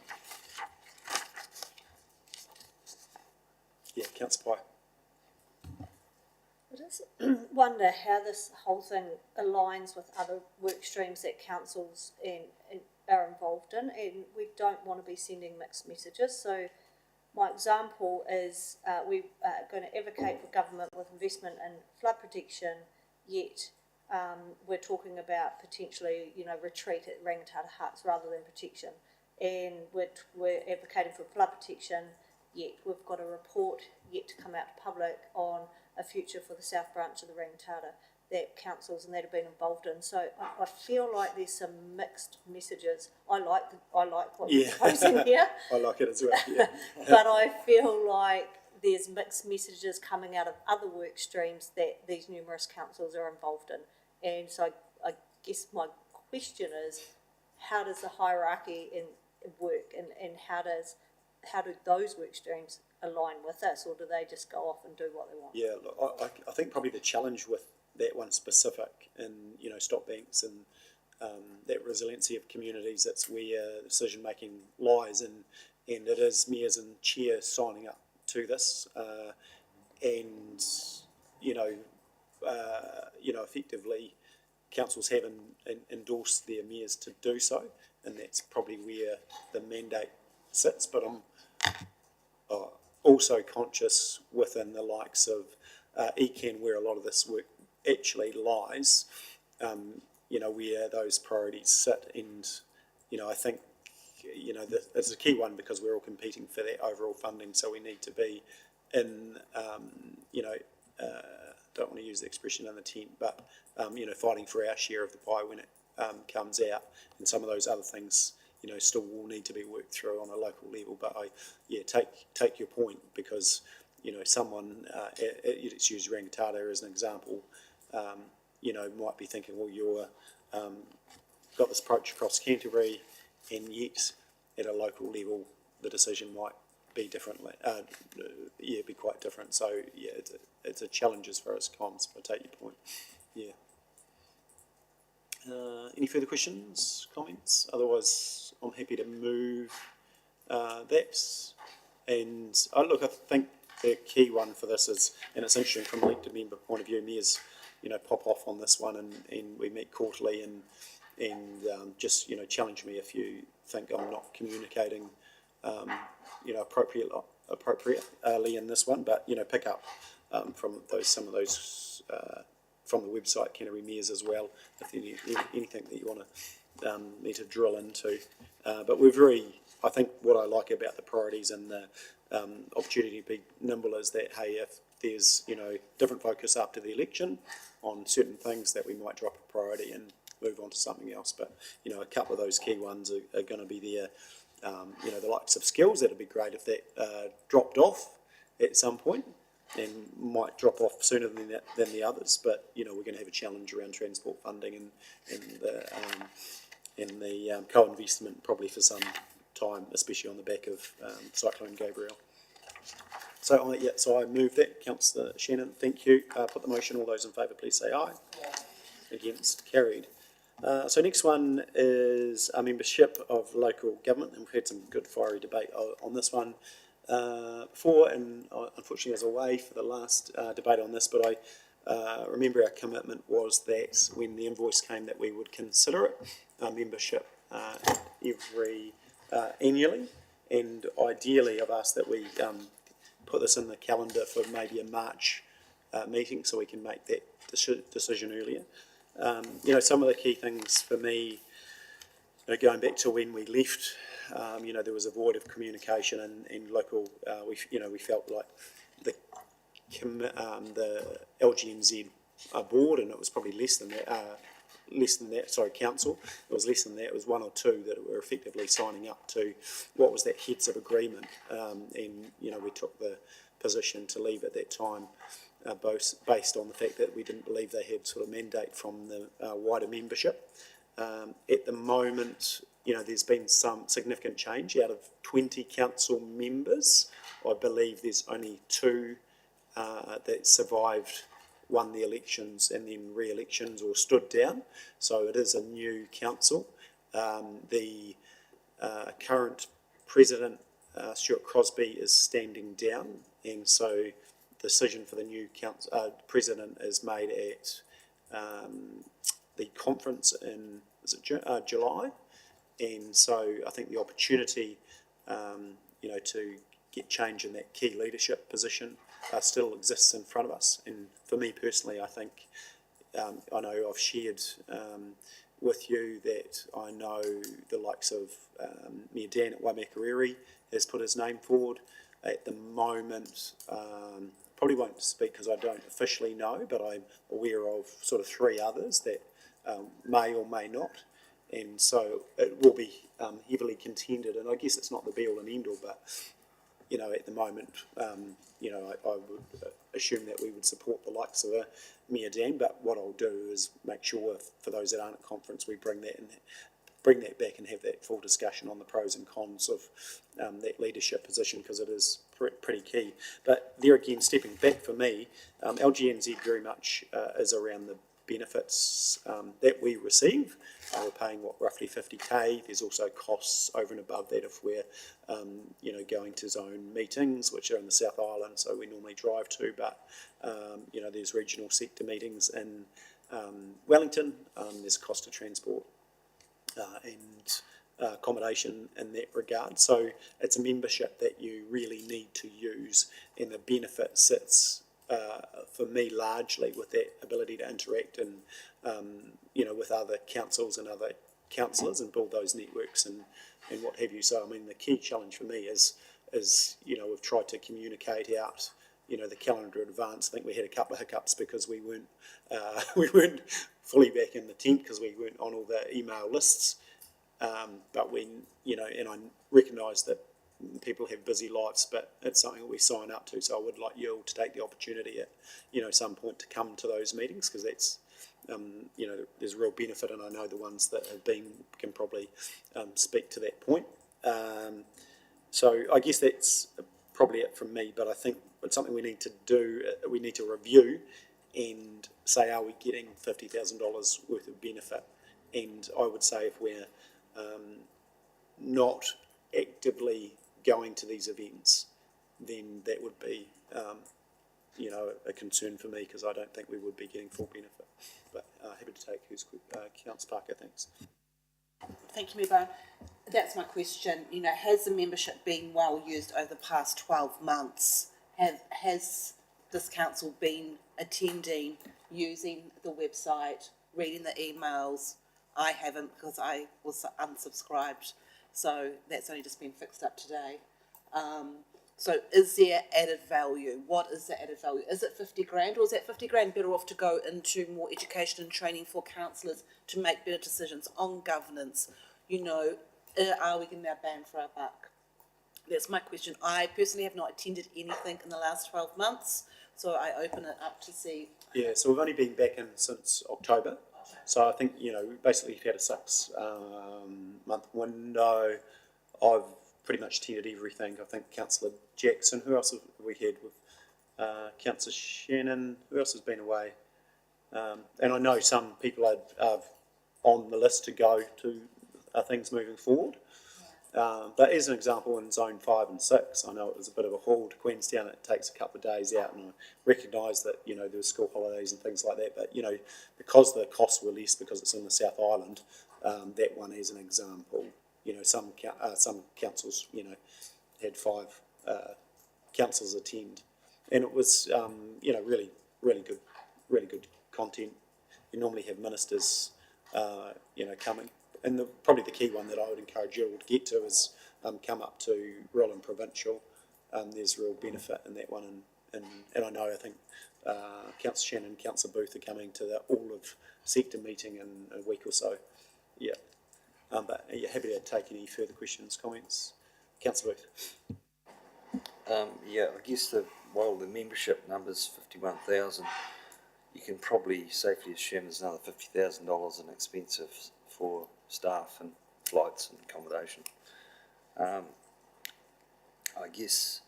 Yeah, Councillor Pye. I just wonder how this whole thing aligns with other work streams that councils are involved in, and we don't want to be sending mixed messages. So my example is we are going to advocate for government with investment in flood protection, yet we're talking about potentially, retreat at Rangitata huts rather than protection. And we're advocating for flood protection, yet we've got a report yet to come out to public on a future for the south branch of the Rangitata that councils and that have been involved in. So I feel like there's some mixed messages. I like what you're proposing here. I like it as well, yeah. But I feel like there's mixed messages coming out of other work streams that these numerous councils are involved in. And so I guess my question is, how does the hierarchy work, and how do those work streams align with this, or do they just go off and do what they want? Yeah, look, I think probably the challenge with that one specific in, stop banks and that resiliency of communities, that's where decision making lies, and it is mayors and chair signing up to this, and effectively councils have endorsed their mayors to do so, and that's probably where the mandate sits. But I'm also conscious within the likes of Ekan, where a lot of this work actually lies, where those priorities sit. And, I think, it's a key one because we're all competing for that overall funding. So we need to be in, don't want to use the expression in the tent, but, fighting for our share of the pie when it comes out. And some of those other things, still will need to be worked through on a local level. But take your point, because, someone, let's use Rangitata as an example, might be thinking, well, you're got this approach across Canterbury, and yet at a local level the decision might be differently, be quite different. So it's a challenge as far as comms, but I take your point. Any further questions, comments? Otherwise, I'm happy to move that. And I think the key one for this is, and it's interesting from an elected member point of view, mayors, pop off on this one, and we meet quarterly, and just, challenge me if you think I'm not communicating, appropriately in this one, but, pick up from some of those from the website, Canterbury Mayors, as well, if there's anything that you want to need to drill into. But I think what I like about the priorities and the opportunity to be nimble is that, hey, if there's, different focus after the election on certain things, that we might drop a priority and move on to something else. But, a couple of those key ones are going to be there. The likes of skills, that'd be great if that dropped off at some point, and might drop off sooner than the others. But, we're going to have a challenge around transport funding and the co-investment probably for some time, especially on the back of Cyclone Gabrielle. So I move that. Councillor Shannon, thank you. Put the motion. All those in favour, please say aye. Against, carried. So next one is a membership of local government, and we've had some good fiery debate on this one before, and unfortunately I was away for the last debate on this, but I remember our commitment was that when the invoice came that we would consider it, membership annually, and ideally I've asked that we put this in the calendar for maybe a March meeting so we can make that decision earlier. Some of the key things for me, going back to when we left, there was a void of communication and local, we felt like the LGNZ board, and it was probably less than that, council, it was less than that, it was one or two that were effectively signing up to what was that heads of agreement, and we took the position to leave at that time, both based on the fact that we didn't believe they had sort of mandate from the wider membership. At the moment, there's been some significant change. Out of 20 council members, I believe there's only 2 that survived, won the elections and then re-elections or stood down. So it is a new council. The current president, Stuart Crosby, is standing down, and so the decision for the new president is made at the conference in July, and so I think the opportunity, to get change in that key leadership position still exists in front of us. And for me personally, I think I know I've shared with you that I know the likes of Mayor Dan at Waimakariri has put his name forward. At the moment, probably won't speak because I don't officially know, but I'm aware of sort of 3 others that may or may not, and so it will be heavily contended. And I guess it's not the be all and end all, but at the moment, I would assume that we would support the likes of Mayor Dan. But what I'll do is make sure for those that aren't at conference, we bring that back and have that full discussion on the pros and cons of that leadership position, because it is pretty key. But there again, stepping back for me, LGNZ very much is around the benefits that we receive. We're paying roughly 50k. There's also costs over and above that if we're going to zone meetings, which are in the South Island, so we normally drive to, but there's regional sector meetings in Wellington. There's cost of transport and accommodation in that regard. So it's a membership that you really need to use, and the benefit sits for me largely with that ability to interact and with other councils and other councillors and build those networks and what have you. So I mean, the key challenge for me is we've tried to communicate out the calendar in advance. I think we had a couple of hiccups because we weren't fully back in the tent because we weren't on all the email lists. But when and I recognise that people have busy lives, but it's something that we sign up to. So I would like you all to take the opportunity at some point to come to those meetings, because that's there's a real benefit, and I know the ones that have been can probably speak to that point. So I guess that's probably it from me, but I think it's something we need to do. We need to review and say, are we getting $50,000 worth of benefit? And I would say if we're not actively going to these events, then that would be a concern for me, because I don't think we would be getting full benefit. But happy to take who's Councillor Parker, thanks. Thank you, Mayor Brown. That's my question. Has the membership been well used over the past 12 months? Has this council been attending, using the website, reading the emails? I haven't, because I was unsubscribed, so that's only just been fixed up today. So is there added value? What is the added value? Is it 50 grand, or is that 50 grand better off to go into more education and training for councillors to make better decisions on governance? Are we getting our bang for our buck? That's my question. I personally have not attended anything in the last 12 months, so I open it up to see. Yeah, so we've only been back in since October. So I think, basically you've had a 6 month window. I've pretty much attended everything. I think Councillor Jackson, who else have we had with Councillor Shannon, who else has been away? And I know some people are on the list to go to things moving forward. But as an example, in Zone 5 and 6, I know it was a bit of a haul to Queenstown. It takes a couple of days out, and I recognise that, you know, there were school holidays and things like that. But, you know, because the costs were less because it's in the South Island, that one as an example, you know, some councils, you know, had 5 councillors attend. And it was, you know, really good content. You normally have ministers, you know, coming. And probably the key one that I would encourage you all to get to is come up to rural and provincial. There's real benefit in that one. And I know, I think Councillor Shannon and Councillor Booth are coming to the all of sector meeting in a week or so. Yeah. But yeah, happy to take any further questions, comments. Councillor Booth. Yeah, I guess while the membership number's 51,000, you can probably safely assume there's another $50,000 in expenses for staff and flights and accommodation. I guess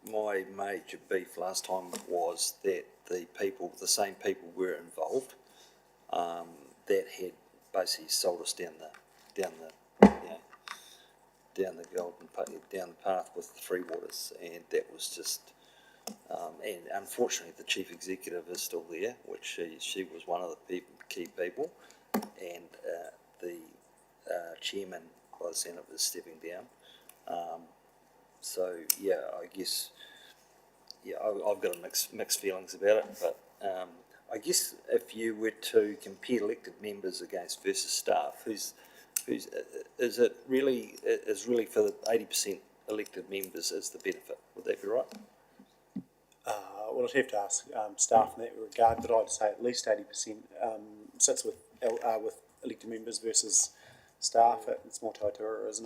my major beef last time was that the same people were involved that had basically sold us down the down the path with the Free Waters, and that was just. And unfortunately, the chief executive is still there, which she was one of the key people, and the chairman, by the sound of it, is stepping down. So yeah, I guess I've got mixed feelings about it, but I guess if you were to compare elected members versus staff, is really for the 80% elected members is the benefit? Would that be right? Well, I'd have to ask staff in that regard, but I'd say at least 80% sits with elected members versus staff. It's more Taitoa, isn't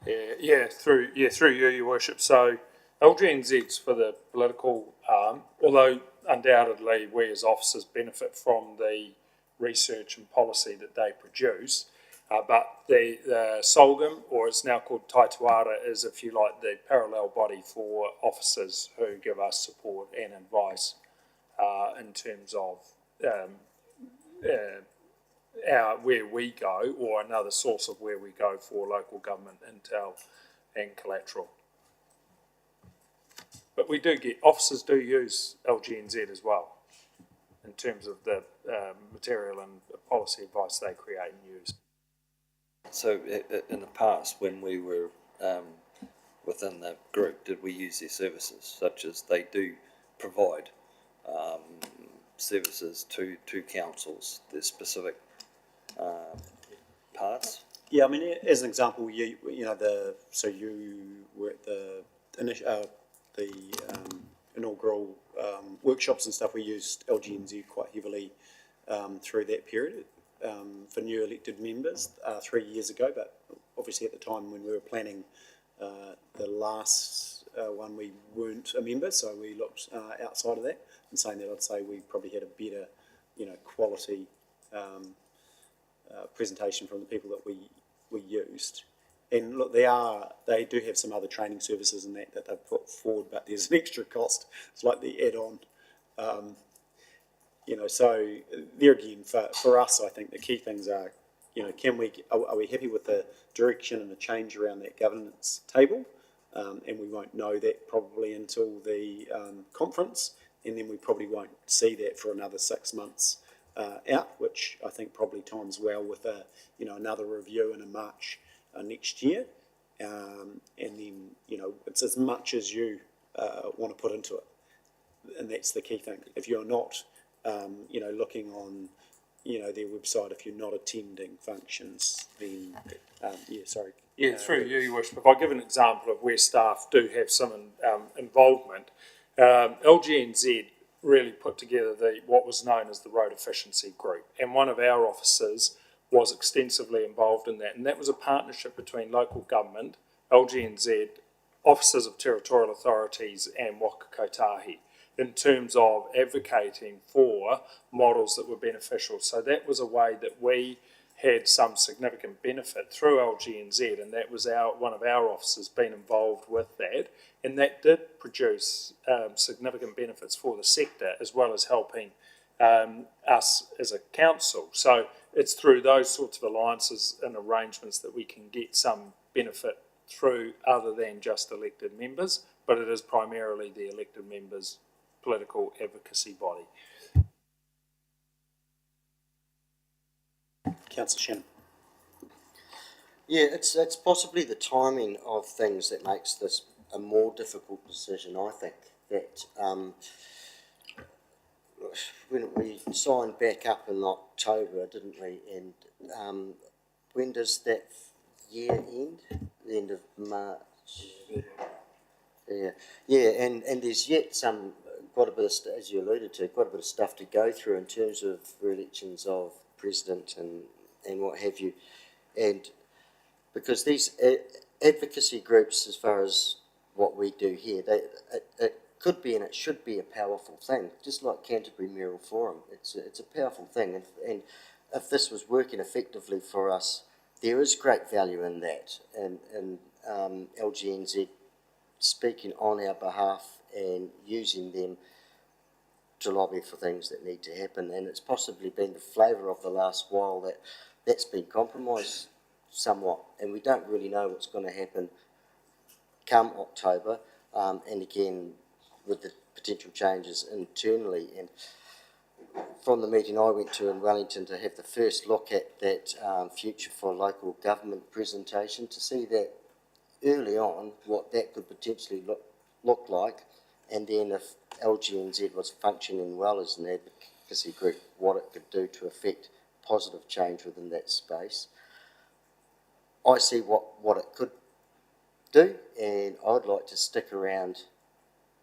it? Yeah, through you, Your Worship. So LGNZ's for the political arm, although undoubtedly we as officers benefit from the research and policy that they produce. But the SOLGAM, or it's now called Taitoara, is, if you like, the parallel body for officers who give us support and advice in terms of where we go, or another source of where we go for local government intel and collateral. But we do get, officers do use LGNZ as well in terms of the material and policy advice they create and use. So in the past, when we were within the group, did we use their services, such as they do provide services to councils, the specific parts? Yeah, I mean, as an example, you were at the inaugural workshops and stuff. We used LGNZ quite heavily through that period. For new elected members 3 years ago, but obviously at the time when we were planning the last one, we weren't a member, so we looked outside of that. And saying that, I'd say we probably had a better, quality presentation from the people that we used. And look, they do have some other training services and that they've put forward, but there's an extra cost. It's like the add-on. So there again, for us, I think the key things are, are we happy with the direction and the change around that governance table? And we won't know that probably until the conference, and then we probably won't see that for another 6 months out, which I think probably times well with another review in March next year. And then, it's as much as you want to put into it. And that's the key thing. If you're not looking on, their website, if you're not attending functions, then, sorry. Yeah, through you, Your Worship. If I give an example of where staff do have some involvement, LGNZ really put together what was known as the Road Efficiency Group, and one of our officers was extensively involved in that, and that was a partnership between local government, LGNZ, officers of territorial authorities, and Waka Kotahi, in terms of advocating for models that were beneficial. So that was a way that we had some significant benefit through LGNZ, and that was one of our officers being involved with that, and that did produce significant benefits for the sector, as well as helping us as a council. So it's through those sorts of alliances and arrangements that we can get some benefit through other than just elected members, but it is primarily the elected members' political advocacy body. Councillor Shannon. Yeah, it's possibly the timing of things that makes this a more difficult decision, I think. That when we signed back up in October, didn't we? And when does that year end? The end of March. Yeah, and there's yet quite a bit of, as you alluded to, quite a bit of stuff to go through in terms of re-elections of president and what have you, and because these advocacy groups, as far as what we do here, it could be and it should be a powerful thing, just like Canterbury Mayoral Forum. It's a powerful thing, and if this was working effectively for us, there is great value in that, and LGNZ speaking on our behalf and using them to lobby for things that need to happen. And it's possibly been the flavour of the last while that's been compromised somewhat, and we don't really know what's going to happen come October, and again with the potential changes internally. And from the meeting I went to in Wellington to have the first look at that future for local government presentation, to see that early on what that could potentially look like, and then if LGNZ was functioning well as an advocacy group, what it could do to affect positive change within that space. I see what it could do, and I'd like to stick around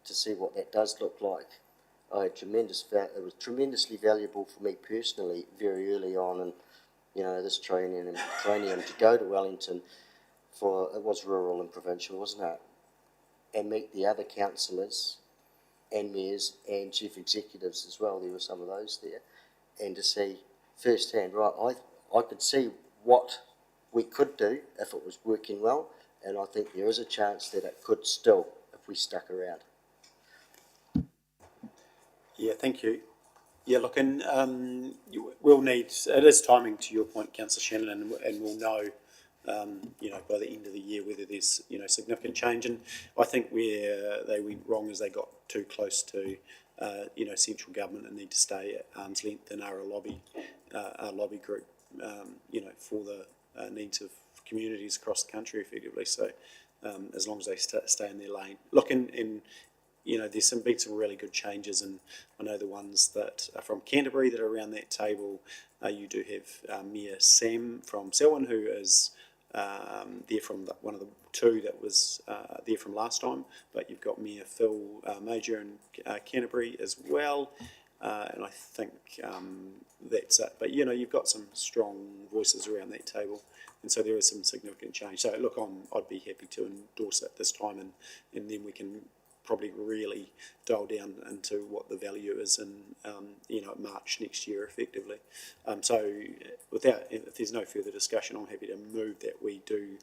to see what that does look like. It was tremendously valuable for me personally very early on, and this training to go to Wellington for, it was rural and provincial, wasn't it, and meet the other councillors and mayors and chief executives as well. There were some of those there, and to see firsthand, right, I could see what we could do if it was working well, and I think there is a chance that it could still if we stuck around. Yeah, thank you. Yeah, look, and we'll need, it is timing to your point, Councillor Shannon, and we'll know, by the end of the year whether there's, significant change. And I think where they went wrong is they got too close to, central government and need to stay at arm's length and are a lobby group, for the needs of communities across the country effectively. So as long as they stay in their lane. Look, and there's been some really good changes, and I know the ones that are from Canterbury that are around that table. You do have Mayor Sam from Selwyn, who is there from one of the two that was there from last time, but you've got Mayor Phil Major in Canterbury as well, and I think that's it. But you've got some strong voices around that table, and so there is some significant change. So look, I'd be happy to endorse it this time, and then we can probably really dial down into what the value is in March next year effectively. So if there's no further discussion, I'm happy to move that we do,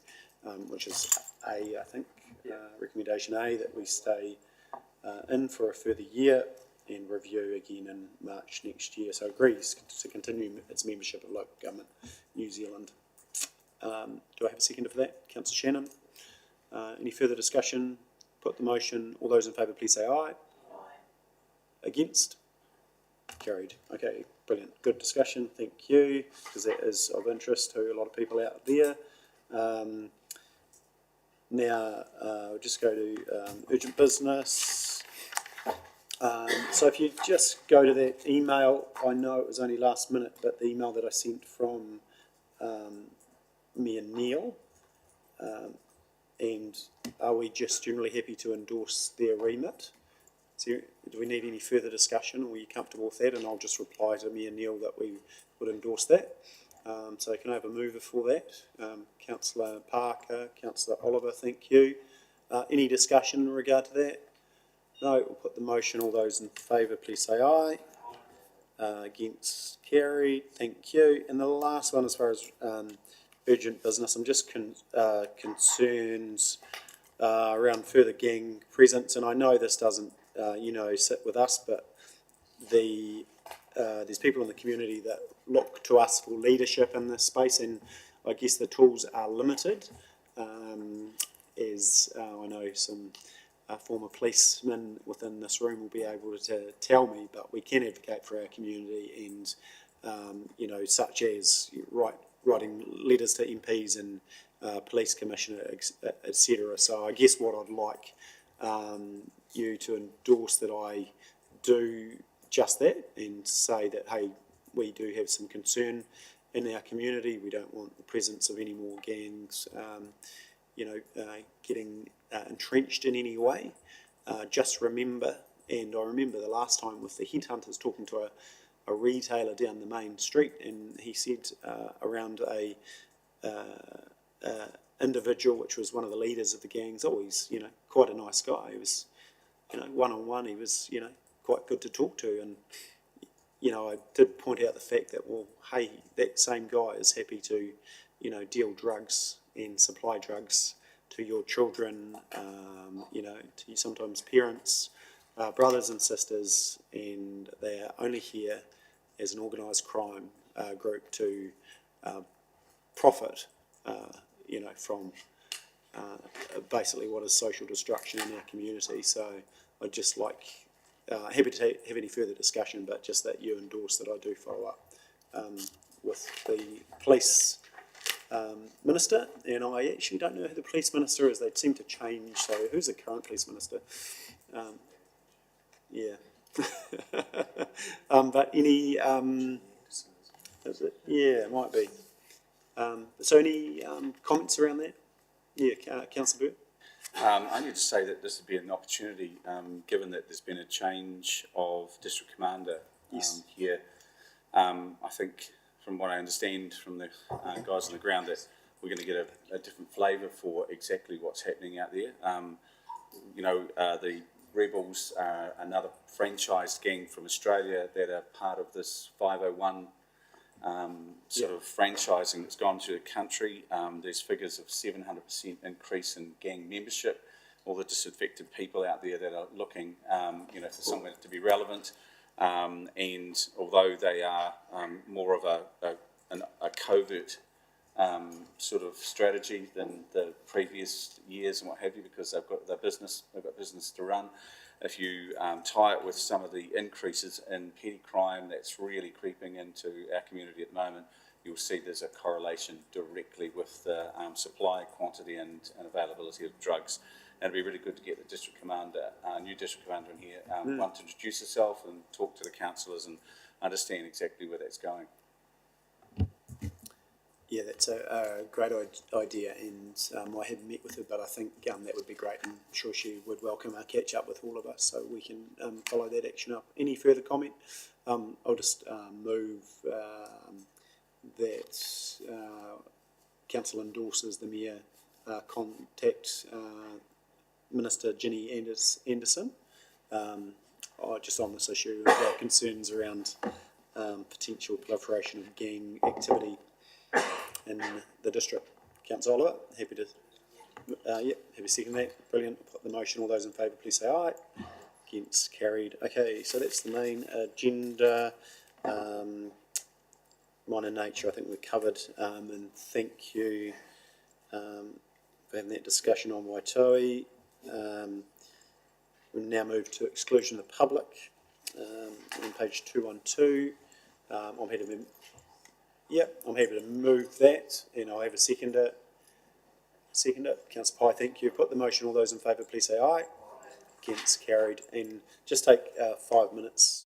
which is A, I think, recommendation A, that we stay in for a further year and review again in March next year. So agrees to continue its membership of local government New Zealand. Do I have a seconder for that? Councillor Shannon. Any further discussion? Put the motion. All those in favour, please say aye. Aye. Against? Carried. Okay, brilliant. Good discussion. Thank you, because that is of interest to a lot of people out there. Now, we'll just go to urgent business. So if you just go to that email, I know it was only last minute, but the email that I sent from Mayor Neil, and are we just generally happy to endorse their remit? So do we need any further discussion, or are you comfortable with that? And I'll just reply to Mayor Neil that we would endorse that. So can I have a mover for that? Councillor Parker, Councillor Oliver, thank you. Any discussion in regard to that? No, we'll put the motion. All those in favour, please say aye. Against? Carried, thank you. And the last one, as far as urgent business, I'm just concerns around further gang presence, and I know this doesn't, sit with us, but the there's people in the community that look to us for leadership in this space, and I guess the tools are limited. I know some former policemen within this room will be able to tell me, but we can advocate for our community, and such as writing letters to MPs and police commissioner, etc. So I guess what I'd like you to endorse that I do just that, and say that, hey, we do have some concern in our community. We don't want the presence of any more gangs, getting entrenched in any way. Just remember, and I remember the last time with the headhunters talking to a retailer down the main street, and he said around a individual, which was one of the leaders of the gangs, always, quite a nice guy. He was, one-on-one, he was, quite good to talk to, and I did point out the fact that, well, hey, that same guy is happy to, deal drugs and supply drugs to your children, to sometimes parents, brothers and sisters, and they're only here as an organised crime group to profit, from basically what is social destruction in our community. So I'd just like, happy to have any further discussion, but just that you endorse that I do follow up with the police minister, and I actually don't know who the police minister is. They seem to change, so who's the current police minister? Yeah. But any, is it? Yeah, it might be. So any comments around that? Yeah, Councillor Burt? I need to say that this would be an opportunity, given that there's been a change of district commander here. I think, from what I understand from the guys on the ground, that we're going to get a different flavour for exactly what's happening out there. The Rebels are another franchised gang from Australia that are part of this 501 sort of franchising that's gone through the country. There's figures of 700% increase in gang membership. All the disaffected people out there that are looking, for somewhere to be relevant. And although they are more of a covert sort of strategy than the previous years and what have you, because they've got business to run. If you tie it with some of the increases in petty crime that's really creeping into our community at the moment, you'll see there's a correlation directly with the supply, quantity and availability of drugs. And it'd be really good to get the district commander, new district commander in here, one to introduce herself and talk to the councillors and understand exactly where that's going. Yeah, that's a great idea, and I haven't met with her, but I think that would be great. I'm sure she would welcome a catch up with all of us, so we can follow that action up. Any further comment? I'll just move that council endorses the mayor contact Minister Ginny Anderson, just on this issue of our concerns around potential proliferation of gang activity in the district. Councillor Oliver, happy to happy to second that. Brilliant. I'll put the motion. All those in favour, please say aye. Against, carried. Okay, so that's the main agenda. Minor nature, I think we're covered, and thank you for having that discussion on Waitohi. We'll now move to exclusion of the public on page 212. I'm happy to I'm happy to move that, and I'll have a seconder. Councillor Pye, thank you. Put the motion. All those in favour, please say aye. Against, carried. And just take 5 minutes.